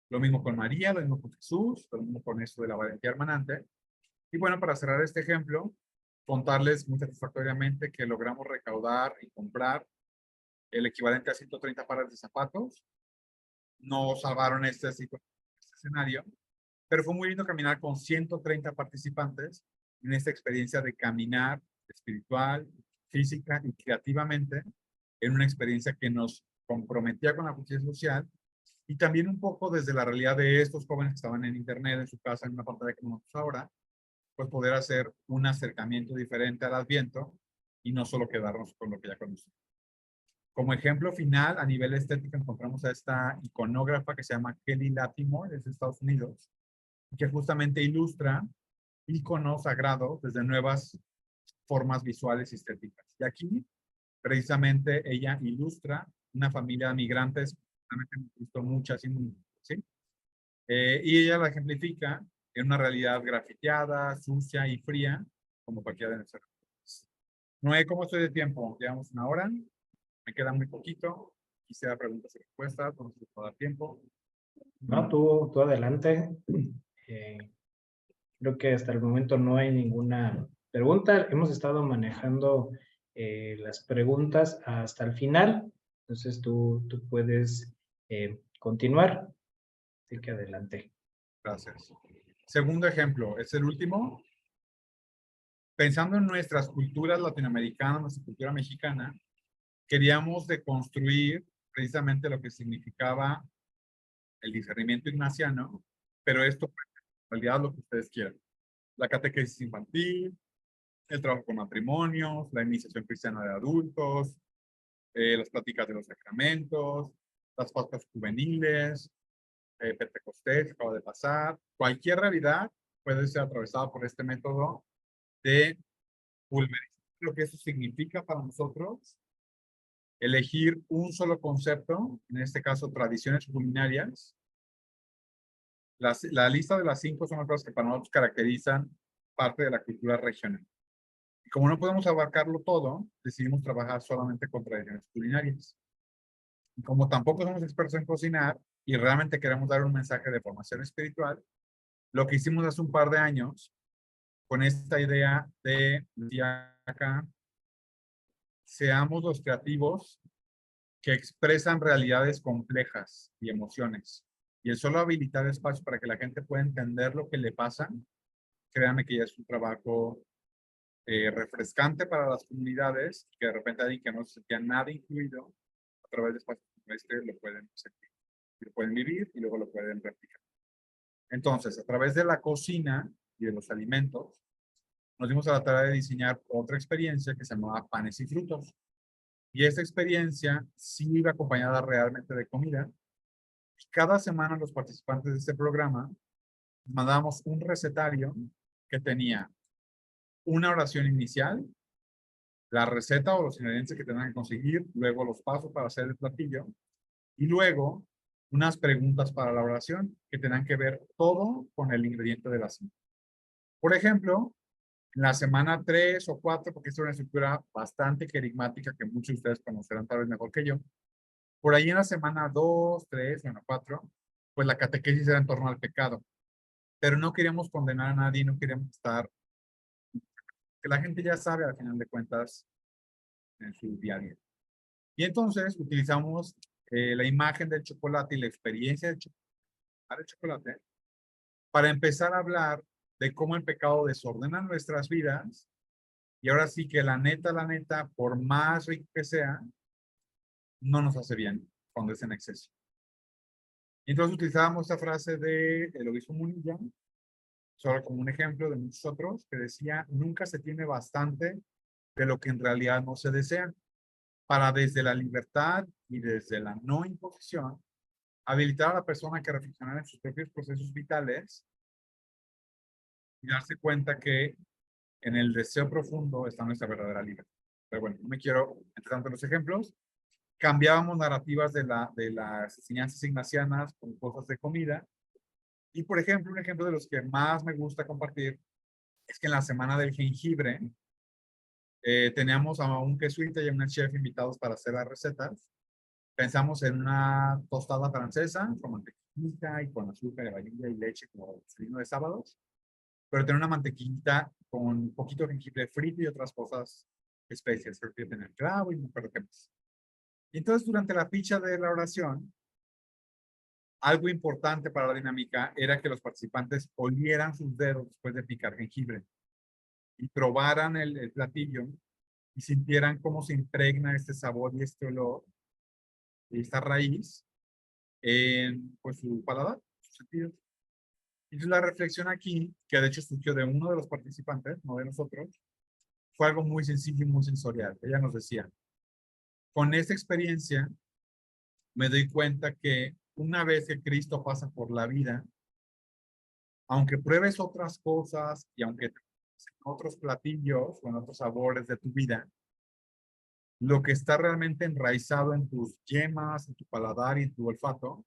Lo mismo con María, lo mismo con Jesús, lo mismo con esto de la valentía hermanante. Y bueno, para cerrar este ejemplo, contarles muy satisfactoriamente que logramos recaudar y comprar el equivalente a 130 pares de zapatos. No salvaron este escenario, pero fue muy lindo caminar con 130 participantes en esta experiencia de caminar espiritual, física y creativamente en una experiencia que nos comprometía con la justicia social y también un poco desde la realidad de estos jóvenes que estaban en internet, en su casa, en una pantalla como nosotros ahora, pues poder hacer un acercamiento diferente al Adviento y no solo quedarnos con lo que ya conocemos. Como ejemplo final, a nivel estético, encontramos a esta iconógrafa que se llama Kelly Latimore, es de Estados Unidos, que justamente ilustra iconos sagrados desde nuevas formas visuales y estéticas. Y aquí precisamente ella ilustra una familia de migrantes, realmente me gustó mucho, así, ¿sí? Y ella la ejemplifica en una realidad grafiteada, sucia y fría, como cualquiera de nosotros. Noé, ¿cómo estoy de tiempo? Llevamos 1 hora, me queda muy poquito. Quisiera preguntas y respuestas, no sé si puedo dar tiempo. No, tú adelante. Creo que hasta el momento no hay ninguna pregunta. Hemos estado manejando las preguntas hasta el final. Entonces tú puedes continuar. Así que adelante. Gracias. Segundo ejemplo, es el último. Pensando en nuestras culturas latinoamericanas, nuestra cultura mexicana, queríamos deconstruir precisamente lo que significaba el discernimiento ignaciano, pero esto, en realidad, lo que ustedes quieran. La catequesis infantil, el trabajo con matrimonios, la iniciación cristiana de adultos, las pláticas de los sacramentos, las pascuas juveniles, Pentecostés, acaba de pasar. Cualquier realidad puede ser atravesada por este método de pulverizar lo que eso significa para nosotros, elegir un solo concepto, en este caso tradiciones culinarias. La lista de las 5 son las cosas que para nosotros caracterizan parte de la cultura regional. Y como no podemos abarcarlo todo, decidimos trabajar solamente con tradiciones culinarias. Y como tampoco somos expertos en cocinar y realmente queremos dar un mensaje de formación espiritual, lo que hicimos hace un par de años con esta idea de acá, seamos los creativos que expresan realidades complejas y emociones. Y el solo habilitar espacio para que la gente pueda entender lo que le pasa, créanme que ya es un trabajo refrescante para las comunidades, que de repente alguien que no se sentía nada incluido, a través de espacios como este lo pueden sentir, lo pueden vivir y luego lo pueden replicar. Entonces, a través de la cocina y de los alimentos, nos dimos a la tarea de diseñar otra experiencia que se llamaba Panes y Frutos. Y esta experiencia sí iba acompañada realmente de comida. Y cada semana los participantes de este programa mandábamos un recetario que tenía una oración inicial, la receta o los ingredientes que tenían que conseguir, luego los pasos para hacer el platillo y luego unas preguntas para la oración que tenían que ver todo con el ingrediente de la cena. Por ejemplo, en la semana 3 o 4, porque es una estructura bastante querigmática que muchos de ustedes conocerán tal vez mejor que yo, por ahí en la semana 2, 3, bueno, 4, pues la catequesis era en torno al pecado. Pero no queríamos condenar a nadie, no queríamos estar, que la gente ya sabe al final de cuentas en su día a día. Y entonces utilizamos la imagen del chocolate y la experiencia del chocolate para empezar a hablar de cómo el pecado desordena nuestras vidas. Y ahora sí que la neta, por más rico que sea, no nos hace bien cuando es en exceso. Y entonces utilizábamos esta frase del obispo Munilla, solo como un ejemplo de muchos otros, que decía, nunca se tiene bastante de lo que en realidad no se desea, para desde la libertad y desde la no imposición, habilitar a la persona que reflexionar en sus propios procesos vitales y darse cuenta que en el deseo profundo está nuestra verdadera libertad. Pero bueno, no me quiero entrar tanto en los ejemplos. Cambiábamos narrativas de las enseñanzas ignacianas con cosas de comida. Y por ejemplo, un ejemplo de los que más me gusta compartir es que en la semana del jengibre teníamos a un jesuita y a un chef invitados para hacer las recetas. Pensamos en una tostada francesa con mantequilla y con azúcar de vainilla y leche como desayuno de sábados, pero tener una mantequillita con un poquito de jengibre frito y otras cosas, especias, creo que tener clavo y no recuerdo qué más. Y entonces durante la ficha de la oración, algo importante para la dinámica era que los participantes olieran sus dedos después de picar jengibre y probaran el platillo y sintieran cómo se impregna este sabor y este olor y esta raíz en pues, su paladar, sus sentidos. Entonces la reflexión aquí, que de hecho surgió de uno de los participantes, no de nosotros, fue algo muy sencillo y muy sensorial. Ella nos decía, con esta experiencia me doy cuenta que una vez que Cristo pasa por la vida, aunque pruebes otras cosas y aunque otros platillos o en otros sabores de tu vida, lo que está realmente enraizado en tus yemas, en tu paladar y en tu olfato,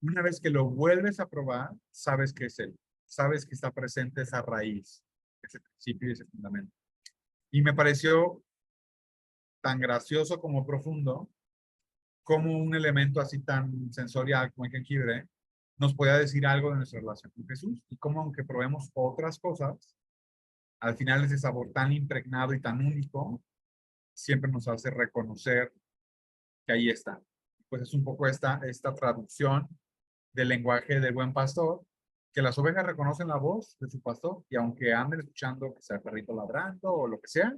una vez que lo vuelves a probar, sabes que es él. Sabes que está presente esa raíz, ese principio y ese fundamento. Y me pareció tan gracioso como profundo, como un elemento así tan sensorial como el jengibre nos pueda decir algo de nuestra relación con Jesús. Y como aunque probemos otras cosas, al final ese sabor tan impregnado y tan único siempre nos hace reconocer que ahí está. Pues es un poco esta traducción del lenguaje del buen pastor, que las ovejas reconocen la voz de su pastor y aunque anden escuchando que sea el perrito ladrando o lo que sea,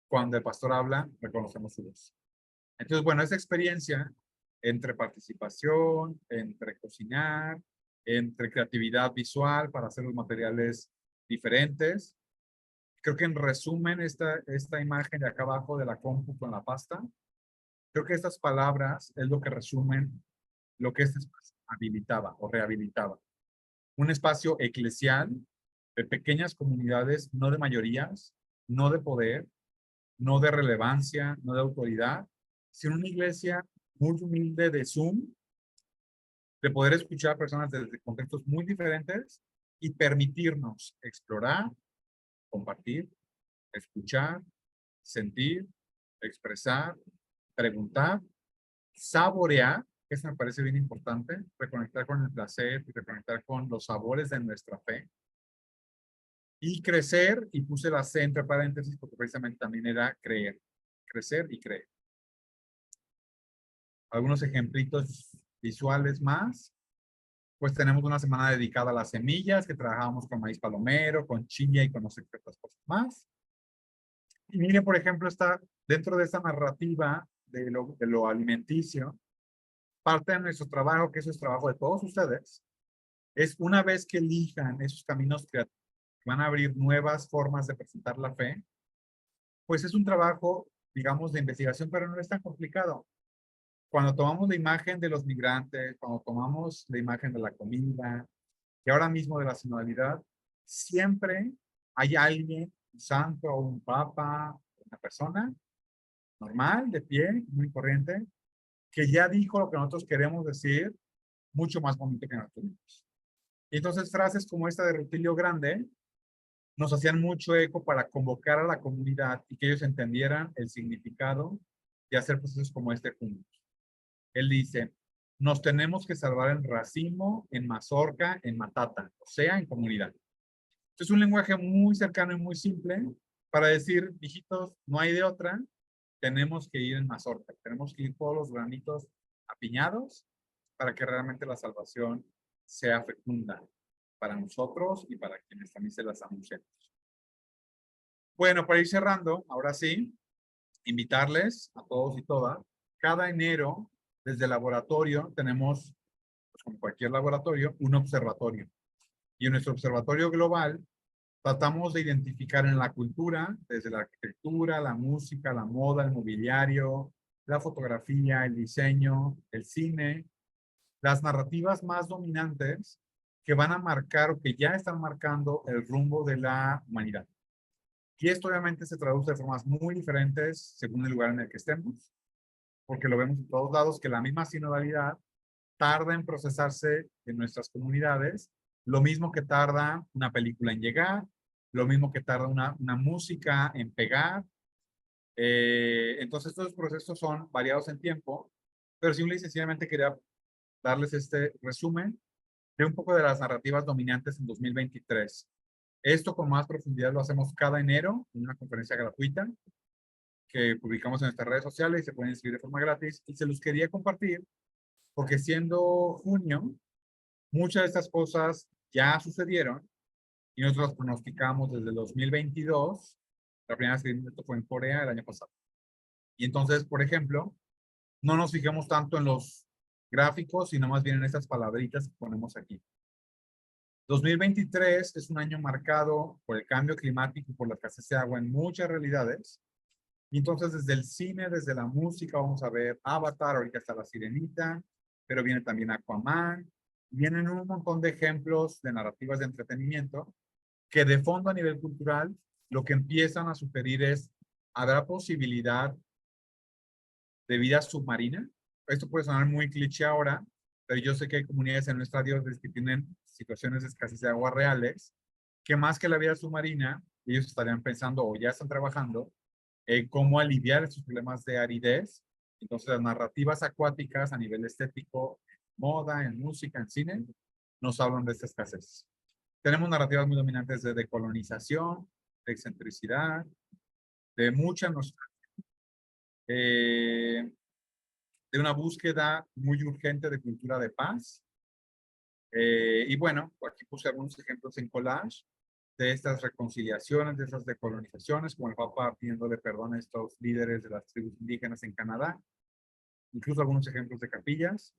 cuando el pastor habla, reconocemos su voz. Entonces, bueno, esa experiencia entre participación, entre cocinar, entre creatividad visual para hacer los materiales diferentes. Creo que en resumen, esta imagen de acá abajo de la compu con la pasta, creo que estas palabras es lo que resumen lo que este espacio habilitaba o rehabilitaba. Un espacio eclesial de pequeñas comunidades, no de mayorías, no de poder, no de relevancia, no de autoridad, sino una iglesia muy humilde de Zoom, de poder escuchar a personas desde contextos muy diferentes y permitirnos explorar, compartir, escuchar, sentir, expresar, preguntar, saborear, que eso me parece bien importante, reconectar con el placer y reconectar con los sabores de nuestra fe, y crecer, y puse la C entre paréntesis porque precisamente también era creer, crecer y creer. Algunos ejemplitos visuales más. Pues tenemos una semana dedicada a las semillas, que trabajamos con maíz palomero, con chía y con no sé qué otras cosas más. Y miren, por ejemplo, está dentro de esta narrativa de lo alimenticio, parte de nuestro trabajo, que eso es trabajo de todos ustedes, es una vez que elijan esos caminos creativos, van a abrir nuevas formas de presentar la fe, pues es un trabajo, digamos, de investigación, pero no es tan complicado. Cuando tomamos la imagen de los migrantes, cuando tomamos la imagen de la comida, y ahora mismo de la sinodalidad, siempre hay alguien, un santo, un papa, una persona normal, de pie, muy corriente, que ya dijo lo que nosotros queremos decir, mucho más bonito que nosotros. Y entonces frases como esta de Rutilio Grande nos hacían mucho eco para convocar a la comunidad y que ellos entendieran el significado de hacer procesos como este juntos. Él dice, nos tenemos que salvar en racimo, en mazorca, en matata, o sea, en comunidad. Es un lenguaje muy cercano y muy simple para decir, hijitos, no hay de otra, tenemos que ir en mazorca, tenemos que ir todos los granitos apiñados para que realmente la salvación sea fecunda para nosotros y para quienes también se las anunciamos. Bueno, para ir cerrando, ahora sí, invitarles a todos y todas, cada enero, desde el laboratorio, tenemos, pues, como cualquier laboratorio, un observatorio. Y en nuestro observatorio global, tratamos de identificar en la cultura, desde la arquitectura, la música, la moda, el mobiliario, la fotografía, el diseño, el cine, las narrativas más dominantes que van a marcar o que ya están marcando el rumbo de la humanidad. Y esto obviamente se traduce de formas muy diferentes según el lugar en el que estemos, porque lo vemos en todos lados que la misma sinodalidad tarda en procesarse en nuestras comunidades, lo mismo que tarda una película en llegar, lo mismo que tarda una música en pegar. Entonces estos procesos son variados en tiempo, pero simple y sencillamente quería darles este resumen de un poco de las narrativas dominantes en 2023. Esto con más profundidad lo hacemos cada enero en una conferencia gratuita que publicamos en nuestras redes sociales y se pueden inscribir de forma gratis. Y se los quería compartir porque siendo junio, muchas de estas cosas ya sucedieron y nosotros las pronosticamos desde el 2022. La primera vez que vimos esto fue en Corea el año pasado. Y entonces, por ejemplo, no nos fijemos tanto en los gráficos, sino más bien en estas palabritas que ponemos aquí. 2023 es un año marcado por el cambio climático y por la escasez de agua en muchas realidades. Y entonces desde el cine, desde la música, vamos a ver Avatar, ahorita está La Sirenita, pero viene también Aquaman. Vienen un montón de ejemplos de narrativas de entretenimiento que de fondo a nivel cultural lo que empiezan a sugerir es ¿Habrá posibilidad de vida submarina? Esto puede sonar muy cliché ahora, pero yo sé que hay comunidades en nuestra diócesis que tienen situaciones de escasez de agua reales, que más que la vida submarina, ellos estarían pensando o ya están trabajando en cómo aliviar estos problemas de aridez. Entonces, las narrativas acuáticas a nivel estético, moda, en música, en cine, nos hablan de esta escasez. Tenemos narrativas muy dominantes de decolonización, de excentricidad, de mucha nostalgia, de una búsqueda muy urgente de cultura de paz. Y bueno, aquí puse algunos ejemplos en collage de estas reconciliaciones, de esas decolonizaciones, como el Papa pidiéndole perdón a estos líderes de las tribus indígenas en Canadá, incluso algunos ejemplos de capillas.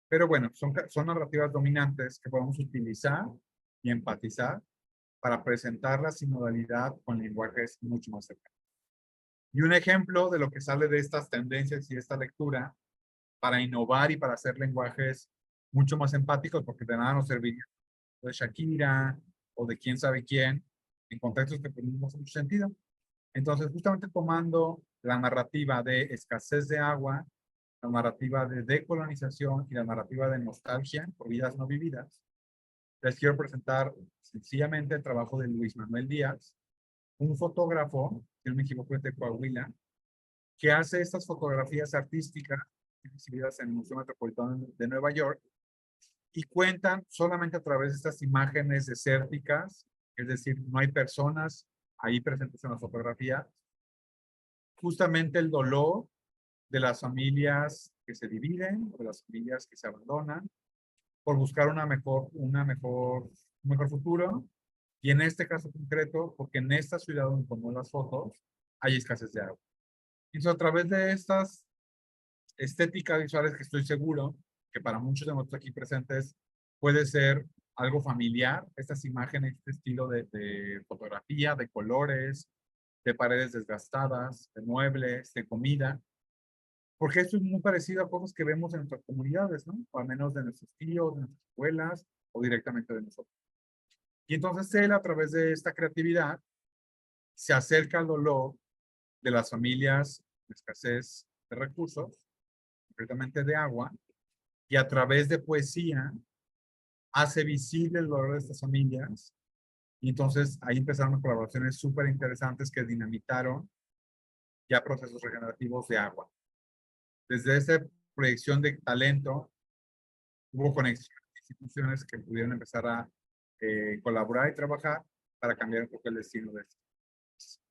Pero bueno, son narrativas dominantes que podemos utilizar y empatizar para presentar la sinodalidad con lenguajes mucho más cercanos. Y un ejemplo de lo que sale de estas tendencias y esta lectura para innovar y para hacer lenguajes mucho más empáticos, porque de nada nos serviría de Shakira o de quién sabe quién, en contextos que pues, no hacen mucho sentido. Entonces, justamente tomando la narrativa de escasez de agua, la narrativa de decolonización y la narrativa de nostalgia por vidas no vividas, les quiero presentar sencillamente el trabajo de Luis Manuel Díaz, un fotógrafo, si no me equivoco, es de Coahuila, que hace estas fotografías artísticas exhibidas en el Museo Metropolitano de Nueva York y cuentan solamente a través de estas imágenes desérticas, es decir, no hay personas ahí presentes en la fotografía, justamente el dolor de las familias que se dividen, de las familias que se abandonan, por buscar un mejor futuro. Y en este caso concreto, porque en esta ciudad donde tomó las fotos, hay escasez de agua. Entonces, a través de estas estéticas visuales que estoy seguro que para muchos de nosotros aquí presentes puede ser algo familiar, estas imágenes, este estilo de fotografía, de colores, de paredes desgastadas, de muebles, de comida, porque esto es muy parecido a cosas que vemos en nuestras comunidades, ¿no? O al menos de nuestros tíos, de nuestras escuelas, o directamente de nosotros. Y entonces él, a través de esta creatividad, se acerca al dolor de las familias de escasez de recursos, concretamente de agua, y a través de poesía hace visible el dolor de estas familias. Y entonces ahí empezaron colaboraciones súper interesantes que dinamitaron ya procesos regenerativos de agua. Desde esa proyección de talento, hubo conexiones de instituciones que pudieron empezar a colaborar y trabajar para cambiar un poco el destino de esto.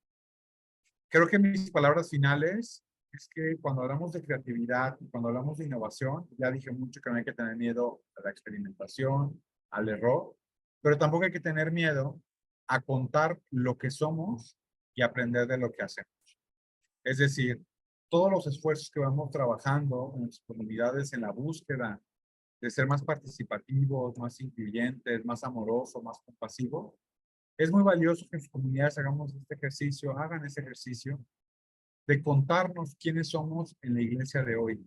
Creo que mis palabras finales es que cuando hablamos de creatividad, cuando hablamos de innovación, ya dije mucho que no hay que tener miedo a la experimentación, al error, pero tampoco hay que tener miedo a contar lo que somos y aprender de lo que hacemos. Es decir, todos los esfuerzos que vamos trabajando en las comunidades en la búsqueda de ser más participativos, más incluyentes, más amorosos, más compasivos, es muy valioso que en sus comunidades hagamos este ejercicio, hagan ese ejercicio de contarnos quiénes somos en la iglesia de hoy,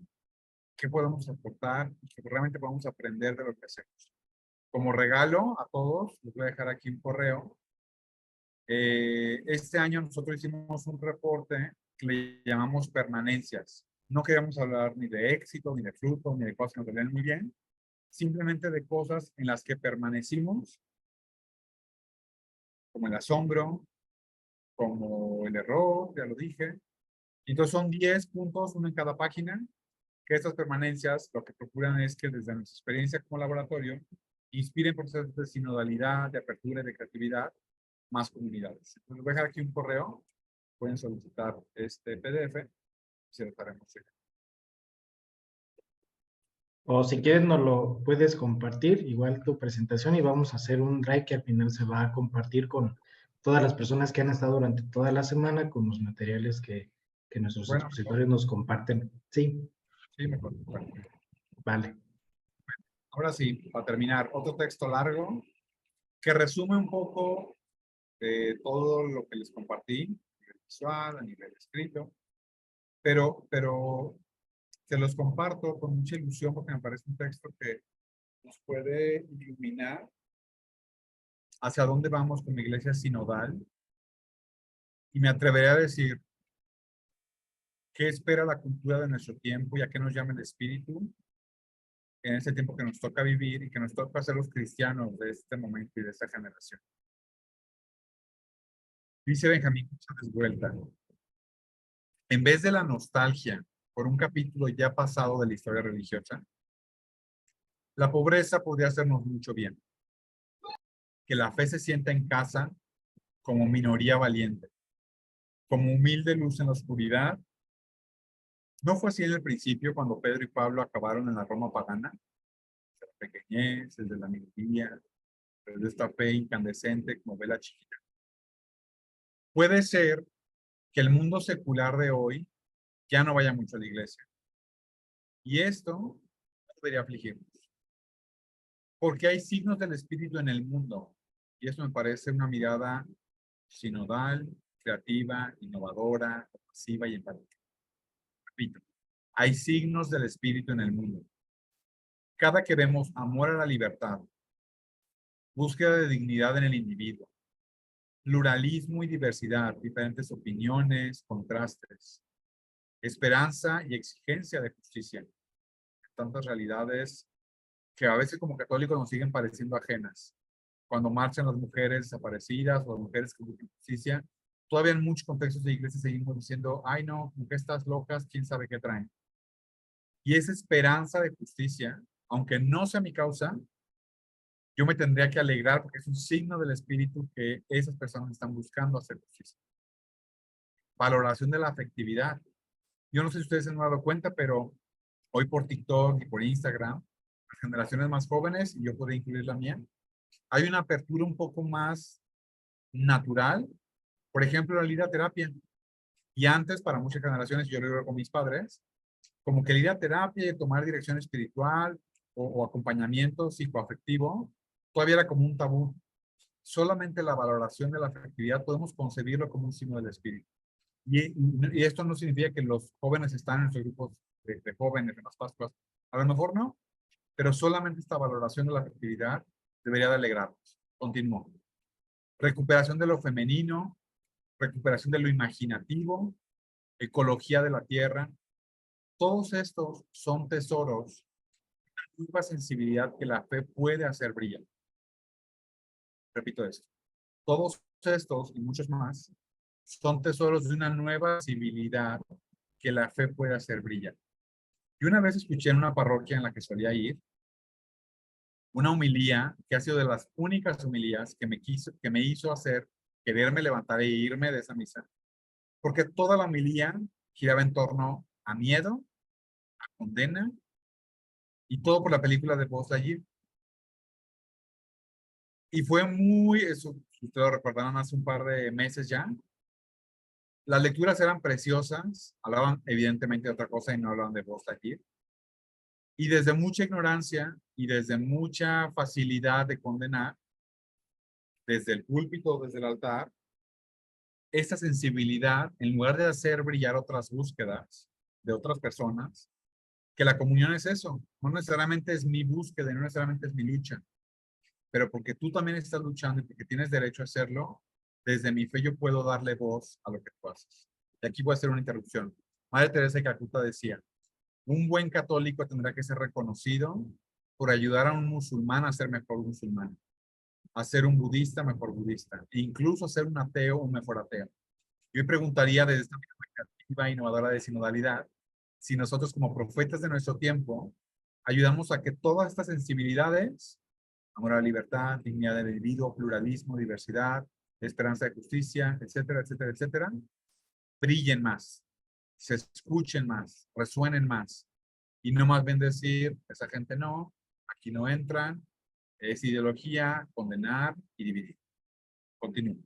qué podemos aportar y que realmente podamos aprender de lo que hacemos. Como regalo a todos, les voy a dejar aquí un correo. Este año nosotros hicimos un reporte que le llamamos permanencias. No queríamos hablar ni de éxito, ni de fruto, ni de cosas que nos salían muy bien, simplemente de cosas en las que permanecimos, como el asombro, como el error, ya lo dije. Entonces son 10 puntos, uno en cada página, que estas permanencias lo que procuran es que desde nuestra experiencia como laboratorio inspiren procesos de sinodalidad, de apertura y de creatividad más comunidades. Entonces voy a dejar aquí un correo, pueden solicitar este PDF y se lo estaremos llegando. O si quieres nos lo puedes compartir, igual tu presentación, y vamos a hacer un drive que al final se va a compartir con todas las personas que han estado durante toda la semana con los materiales que nuestros expositores nos comparten. Sí. Sí, mejor. Bueno. Vale. Ahora sí, para terminar, otro texto largo que resume un poco de todo lo que les compartí, a nivel visual, a nivel escrito, pero se los comparto con mucha ilusión porque me parece un texto que nos puede iluminar hacia dónde vamos como iglesia sinodal Y me atreveré a decir, ¿qué espera la cultura de nuestro tiempo y a qué nos llama el espíritu en este tiempo que nos toca vivir y que nos toca ser los cristianos de este momento y de esta generación? Dice Benjamín González Vuelta, en vez de la nostalgia por un capítulo ya pasado de la historia religiosa, la pobreza podría hacernos mucho bien. Que la fe se sienta en casa como minoría valiente, como humilde luz en la oscuridad. ¿No fue así en el principio cuando Pedro y Pablo acabaron en la Roma pagana? De la pequeñez, desde la minoría, desde esta fe incandescente como vela chiquita. Puede ser que el mundo secular de hoy ya no vaya mucho a la iglesia. Y esto no debería afligirnos. Porque hay signos del espíritu en el mundo. Y eso me parece una mirada sinodal, creativa, innovadora, compasiva y empática. Repito, hay signos del espíritu en el mundo. Cada que vemos amor a la libertad, búsqueda de dignidad en el individuo, pluralismo y diversidad, diferentes opiniones, contrastes, esperanza y exigencia de justicia, tantas realidades que a veces como católicos nos siguen pareciendo ajenas. Cuando marchan las mujeres desaparecidas o las mujeres que buscan justicia, todavía en muchos contextos de iglesia seguimos diciendo, ay no, ¿qué estás locas? ¿Quién sabe qué traen? Y esa esperanza de justicia, aunque no sea mi causa, yo me tendría que alegrar porque es un signo del espíritu que esas personas están buscando hacer justicia. Valoración de la afectividad. Yo no sé si ustedes se han dado cuenta, pero hoy por TikTok y por Instagram, las generaciones más jóvenes, y yo puedo incluir la mía, hay una apertura un poco más natural. Por ejemplo, la liderazterapia. Y antes, para muchas generaciones, yo lo veo con mis padres, como que la liderazterapia y tomar dirección espiritual o acompañamiento psicoafectivo, todavía era como un tabú. Solamente la valoración de la afectividad podemos concebirlo como un signo del espíritu. Y esto no significa que los jóvenes están en nuestros grupos de jóvenes en las Pascuas. A lo mejor no, pero solamente esta valoración de la afectividad debería de alegrarnos. Continúo. Recuperación de lo femenino, recuperación de lo imaginativo, ecología de la tierra. Todos estos son tesoros, una sensibilidad que la fe puede hacer brillar. Repito esto. Todos estos y muchos más son tesoros de una nueva sensibilidad que la fe puede hacer brillar. Y una vez escuché en una parroquia en la que solía ir, una homilía que ha sido de las únicas homilías que me hizo hacer quererme levantar e irme de esa misa. Porque toda la homilía giraba en torno a miedo, a condena, y todo por la película de Buzz Lightyear. Y fue muy, eso ustedes lo recordaron hace un par de meses ya. Las lecturas eran preciosas, hablaban evidentemente de otra cosa y no hablaban de Buzz Lightyear. Y desde mucha ignorancia y desde mucha facilidad de condenar, desde el púlpito, desde el altar, esta sensibilidad, en lugar de hacer brillar otras búsquedas de otras personas, que la comunión es eso, no necesariamente es mi búsqueda, no necesariamente es mi lucha, pero porque tú también estás luchando y porque tienes derecho a hacerlo, desde mi fe yo puedo darle voz a lo que tú haces. Y aquí voy a hacer una interrupción. Madre Teresa de Calcuta decía, un buen católico tendrá que ser reconocido por ayudar a un musulmán a ser mejor musulmán, a ser un budista mejor budista, e incluso a ser un ateo un mejor ateo. Yo preguntaría desde esta mirada creativa e innovadora de sinodalidad, si nosotros como profetas de nuestro tiempo ayudamos a que todas estas sensibilidades, amor a la libertad, dignidad del individuo, pluralismo, diversidad, esperanza de justicia, etcétera, etcétera, etcétera, brillen más, se escuchen más, resuenen más, y no más bien decir, esa gente no, aquí no entran, es ideología, condenar y dividir. Continúo.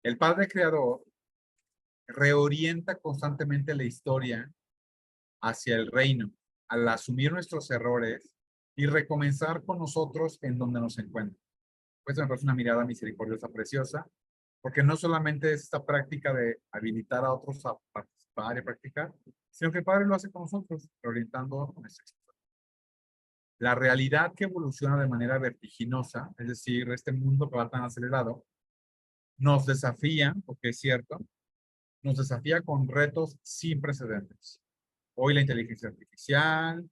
El Padre Creador reorienta constantemente la historia hacia el reino, al asumir nuestros errores y recomenzar con nosotros en donde nos encuentra. Pues me parece una mirada misericordiosa, preciosa, porque no solamente es esta práctica de habilitar a otros a participar y practicar, sino que el Padre lo hace con nosotros, reorientando nuestra historia. La realidad que evoluciona de manera vertiginosa, es decir, este mundo que va tan acelerado, nos desafía, porque es cierto, nos desafía con retos sin precedentes. Hoy la inteligencia artificial,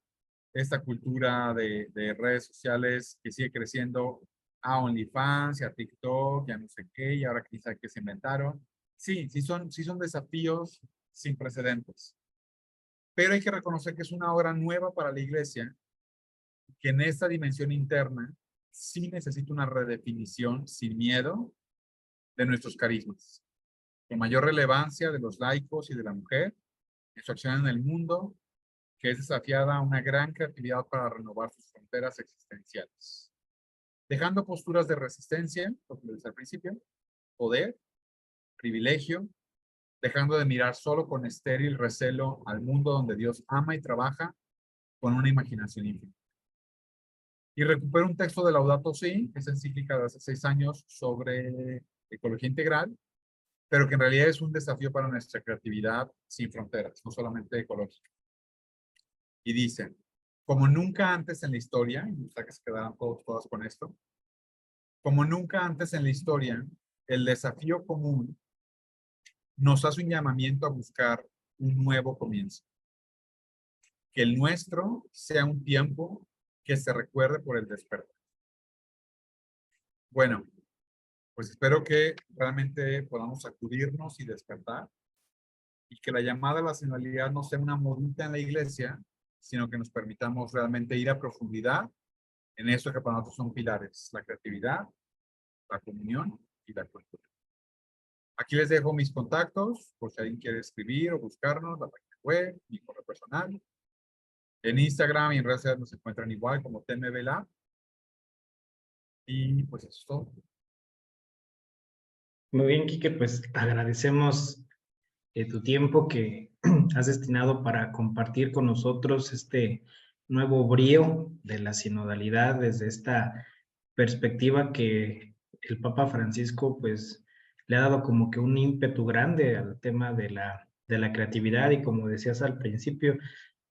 esta cultura de redes sociales que sigue creciendo a OnlyFans, y a TikTok, ya no sé qué, y ahora quizá que se inventaron. Sí, sí son desafíos sin precedentes. Pero hay que reconocer que es una obra nueva para la iglesia, que en esta dimensión interna sí necesita una redefinición sin miedo de nuestros carismas, con mayor relevancia de los laicos y de la mujer en su acción en el mundo, que es desafiada a una gran creatividad para renovar sus fronteras existenciales. Dejando posturas de resistencia, lo que les decía al principio, poder, privilegio, dejando de mirar solo con estéril recelo al mundo donde Dios ama y trabaja con una imaginación infinita. Y recupero un texto de Laudato Si, que es encíclica de hace 6 años sobre ecología integral, pero que en realidad es un desafío para nuestra creatividad sin fronteras, no solamente ecológica. Y dice, como nunca antes en la historia, y me gusta que se quedaran todas con esto, como nunca antes en la historia, el desafío común nos hace un llamamiento a buscar un nuevo comienzo. Que el nuestro sea un tiempo que se recuerde por el despertar. Bueno, pues espero que realmente podamos sacudirnos y despertar, y que la llamada a la sinodalidad no sea una modita en la iglesia, sino que nos permitamos realmente ir a profundidad en eso que para nosotros son pilares: la creatividad, la comunión y la cultura. Aquí les dejo mis contactos, por si alguien quiere escribir o buscarnos, la página web, mi correo personal. En Instagram y en redes sociales nos encuentran igual como TMBLab. Y pues eso es todo. Muy bien, Quique, pues agradecemos tu tiempo que has destinado para compartir con nosotros este nuevo brío de la sinodalidad desde esta perspectiva que el Papa Francisco pues le ha dado como que un ímpetu grande al tema de la creatividad, y como decías al principio,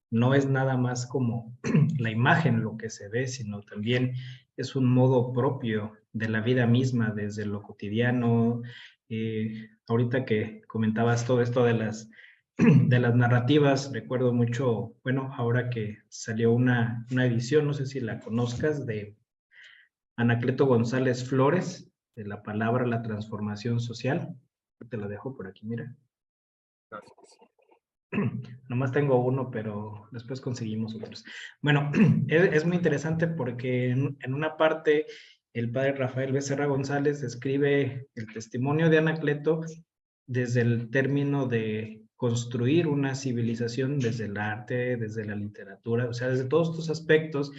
no es nada más como la imagen lo que se ve, sino también es un modo propio de la vida misma, desde lo cotidiano. Ahorita que comentabas todo esto de las narrativas, recuerdo mucho, bueno, ahora que salió una edición, no sé si la conozcas, de Anacleto González Flores, de La palabra, la transformación social. Te la dejo por aquí, mira. Gracias. Nomás tengo uno, pero después conseguimos otros. Bueno, es muy interesante porque en una parte el padre Rafael Becerra González describe el testimonio de Anacleto desde el término de construir una civilización desde el arte, desde la literatura, o sea, desde todos estos aspectos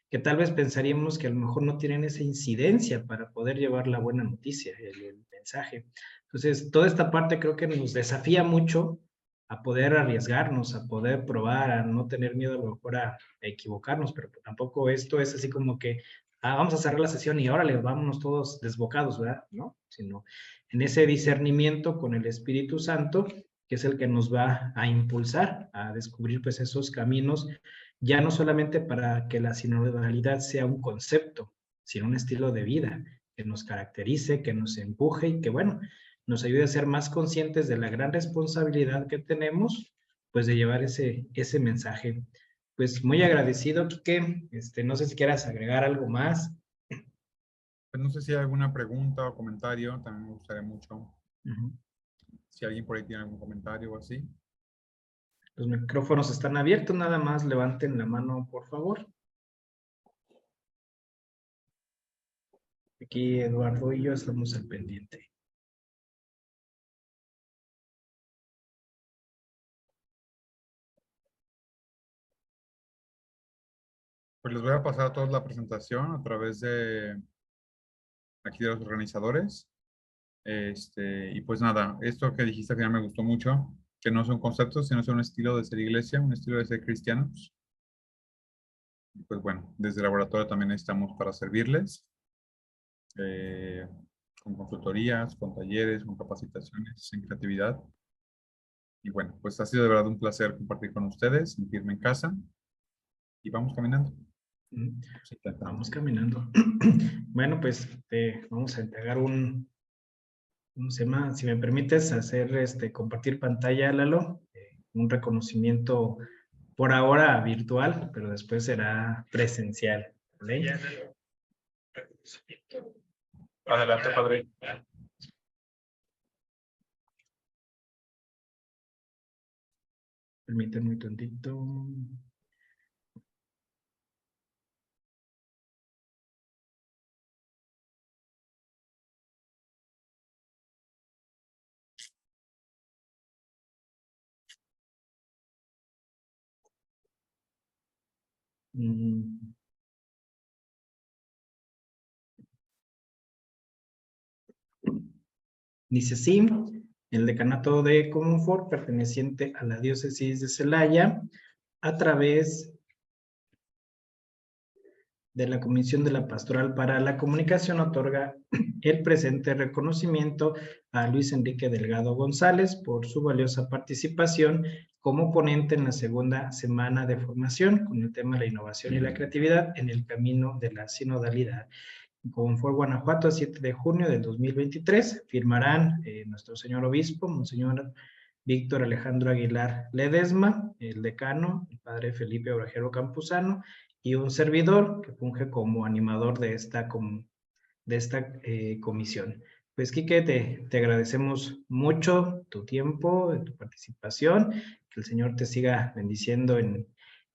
que tal vez pensaríamos que a lo mejor no tienen esa incidencia para poder llevar la buena noticia, el mensaje. Entonces, toda esta parte creo que nos desafía mucho a poder arriesgarnos, a poder probar, a no tener miedo a lo mejor a equivocarnos, pero tampoco esto es así como que vamos a cerrar la sesión y órale, vámonos todos desbocados, ¿verdad? ¿No? Sino en ese discernimiento con el Espíritu Santo, que es el que nos va a impulsar a descubrir pues esos caminos, ya no solamente para que la sinodalidad sea un concepto, sino un estilo de vida que nos caracterice, que nos empuje y que, bueno, nos ayude a ser más conscientes de la gran responsabilidad que tenemos, pues de llevar ese mensaje. Pues muy agradecido, Quique. No sé si quieras agregar algo más. Pues no sé si hay alguna pregunta o comentario, también me gustaría mucho. Si alguien por ahí tiene algún comentario o así. Los micrófonos están abiertos, nada más levanten la mano, por favor. Aquí Eduardo y yo estamos al pendiente. Pues les voy a pasar a todos la presentación a través de aquí de los organizadores. Y pues nada, esto que dijiste al final me gustó mucho, que no son conceptos, sino son un estilo de ser iglesia, un estilo de ser cristianos. Y pues bueno, desde el laboratorio también estamos para servirles, con consultorías, con talleres, con capacitaciones en creatividad. Y bueno, pues ha sido de verdad un placer compartir con ustedes, sentirme en casa, y vamos caminando. Sí, Vamos caminando. Bueno, pues vamos a entregar ¿cómo se llama? Si me permites hacer, compartir pantalla, Lalo, un reconocimiento por ahora virtual, pero después será presencial. ¿Vale? Adelante, padre. Permítanme un tantito. Dice así: el decanato de Comonfort, perteneciente a la diócesis de Celaya, a través de la Comisión de la Pastoral para la Comunicación, otorga el presente reconocimiento a Luis Enrique Delgado González por su valiosa participación como ponente en la segunda semana de formación con el tema de la innovación y la creatividad en el camino de la sinodalidad. Comonfort, Guanajuato, 7 de junio del 2023, firmarán nuestro señor obispo, Monseñor Víctor Alejandro Aguilar Ledesma, el decano, el padre Felipe Obrajero Campuzano, y un servidor que funge como animador de esta comisión. Pues, Quique, te agradecemos mucho tu tiempo, tu participación, que el Señor te siga bendiciendo en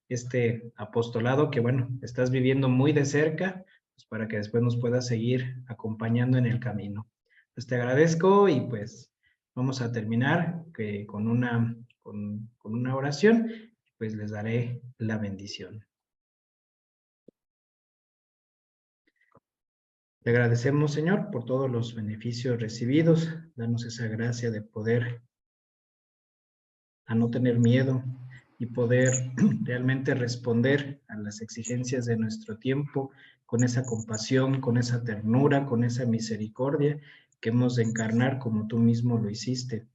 este apostolado que, bueno, estás viviendo muy de cerca, pues para que después nos puedas seguir acompañando en el camino. Pues te agradezco y pues vamos a terminar con una oración, pues les daré la bendición. Te agradecemos, Señor, por todos los beneficios recibidos. Danos esa gracia de poder a no tener miedo y poder realmente responder a las exigencias de nuestro tiempo con esa compasión, con esa ternura, con esa misericordia que hemos de encarnar como tú mismo lo hiciste.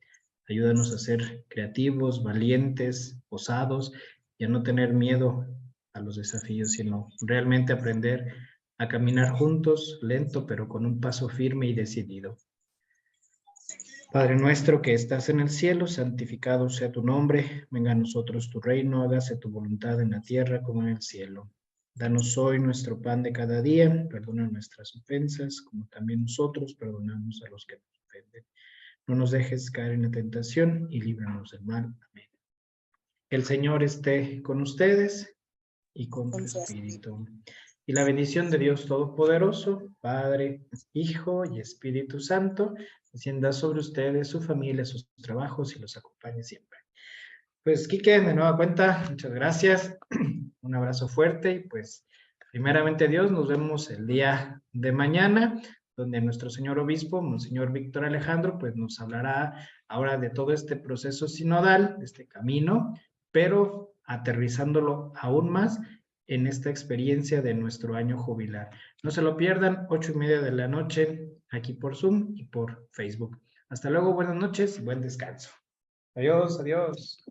Ayúdanos a ser creativos, valientes, osados y a no tener miedo a los desafíos, sino realmente aprender a caminar juntos, lento, pero con un paso firme y decidido. Padre nuestro que estás en el cielo, santificado sea tu nombre, venga a nosotros tu reino, hágase tu voluntad en la tierra como en el cielo. Danos hoy nuestro pan de cada día, perdona nuestras ofensas, como también nosotros perdonamos a los que nos ofenden. No nos dejes caer en la tentación y líbranos del mal. Amén. El Señor esté con ustedes y con tu espíritu. Y la bendición de Dios Todopoderoso, Padre, Hijo y Espíritu Santo, descienda sobre ustedes, su familia, sus trabajos y los acompañe siempre. Pues, Quique, de nueva cuenta, muchas gracias. Un abrazo fuerte y pues, primeramente Dios, nos vemos el día de mañana, donde nuestro señor obispo, Monseñor Víctor Alejandro, pues nos hablará ahora de todo este proceso sinodal, de este camino, pero aterrizándolo aún más en esta experiencia de nuestro año jubilar. No se lo pierdan, 8:30 de la noche, aquí por Zoom y por Facebook. Hasta luego, buenas noches y buen descanso. Adiós, adiós.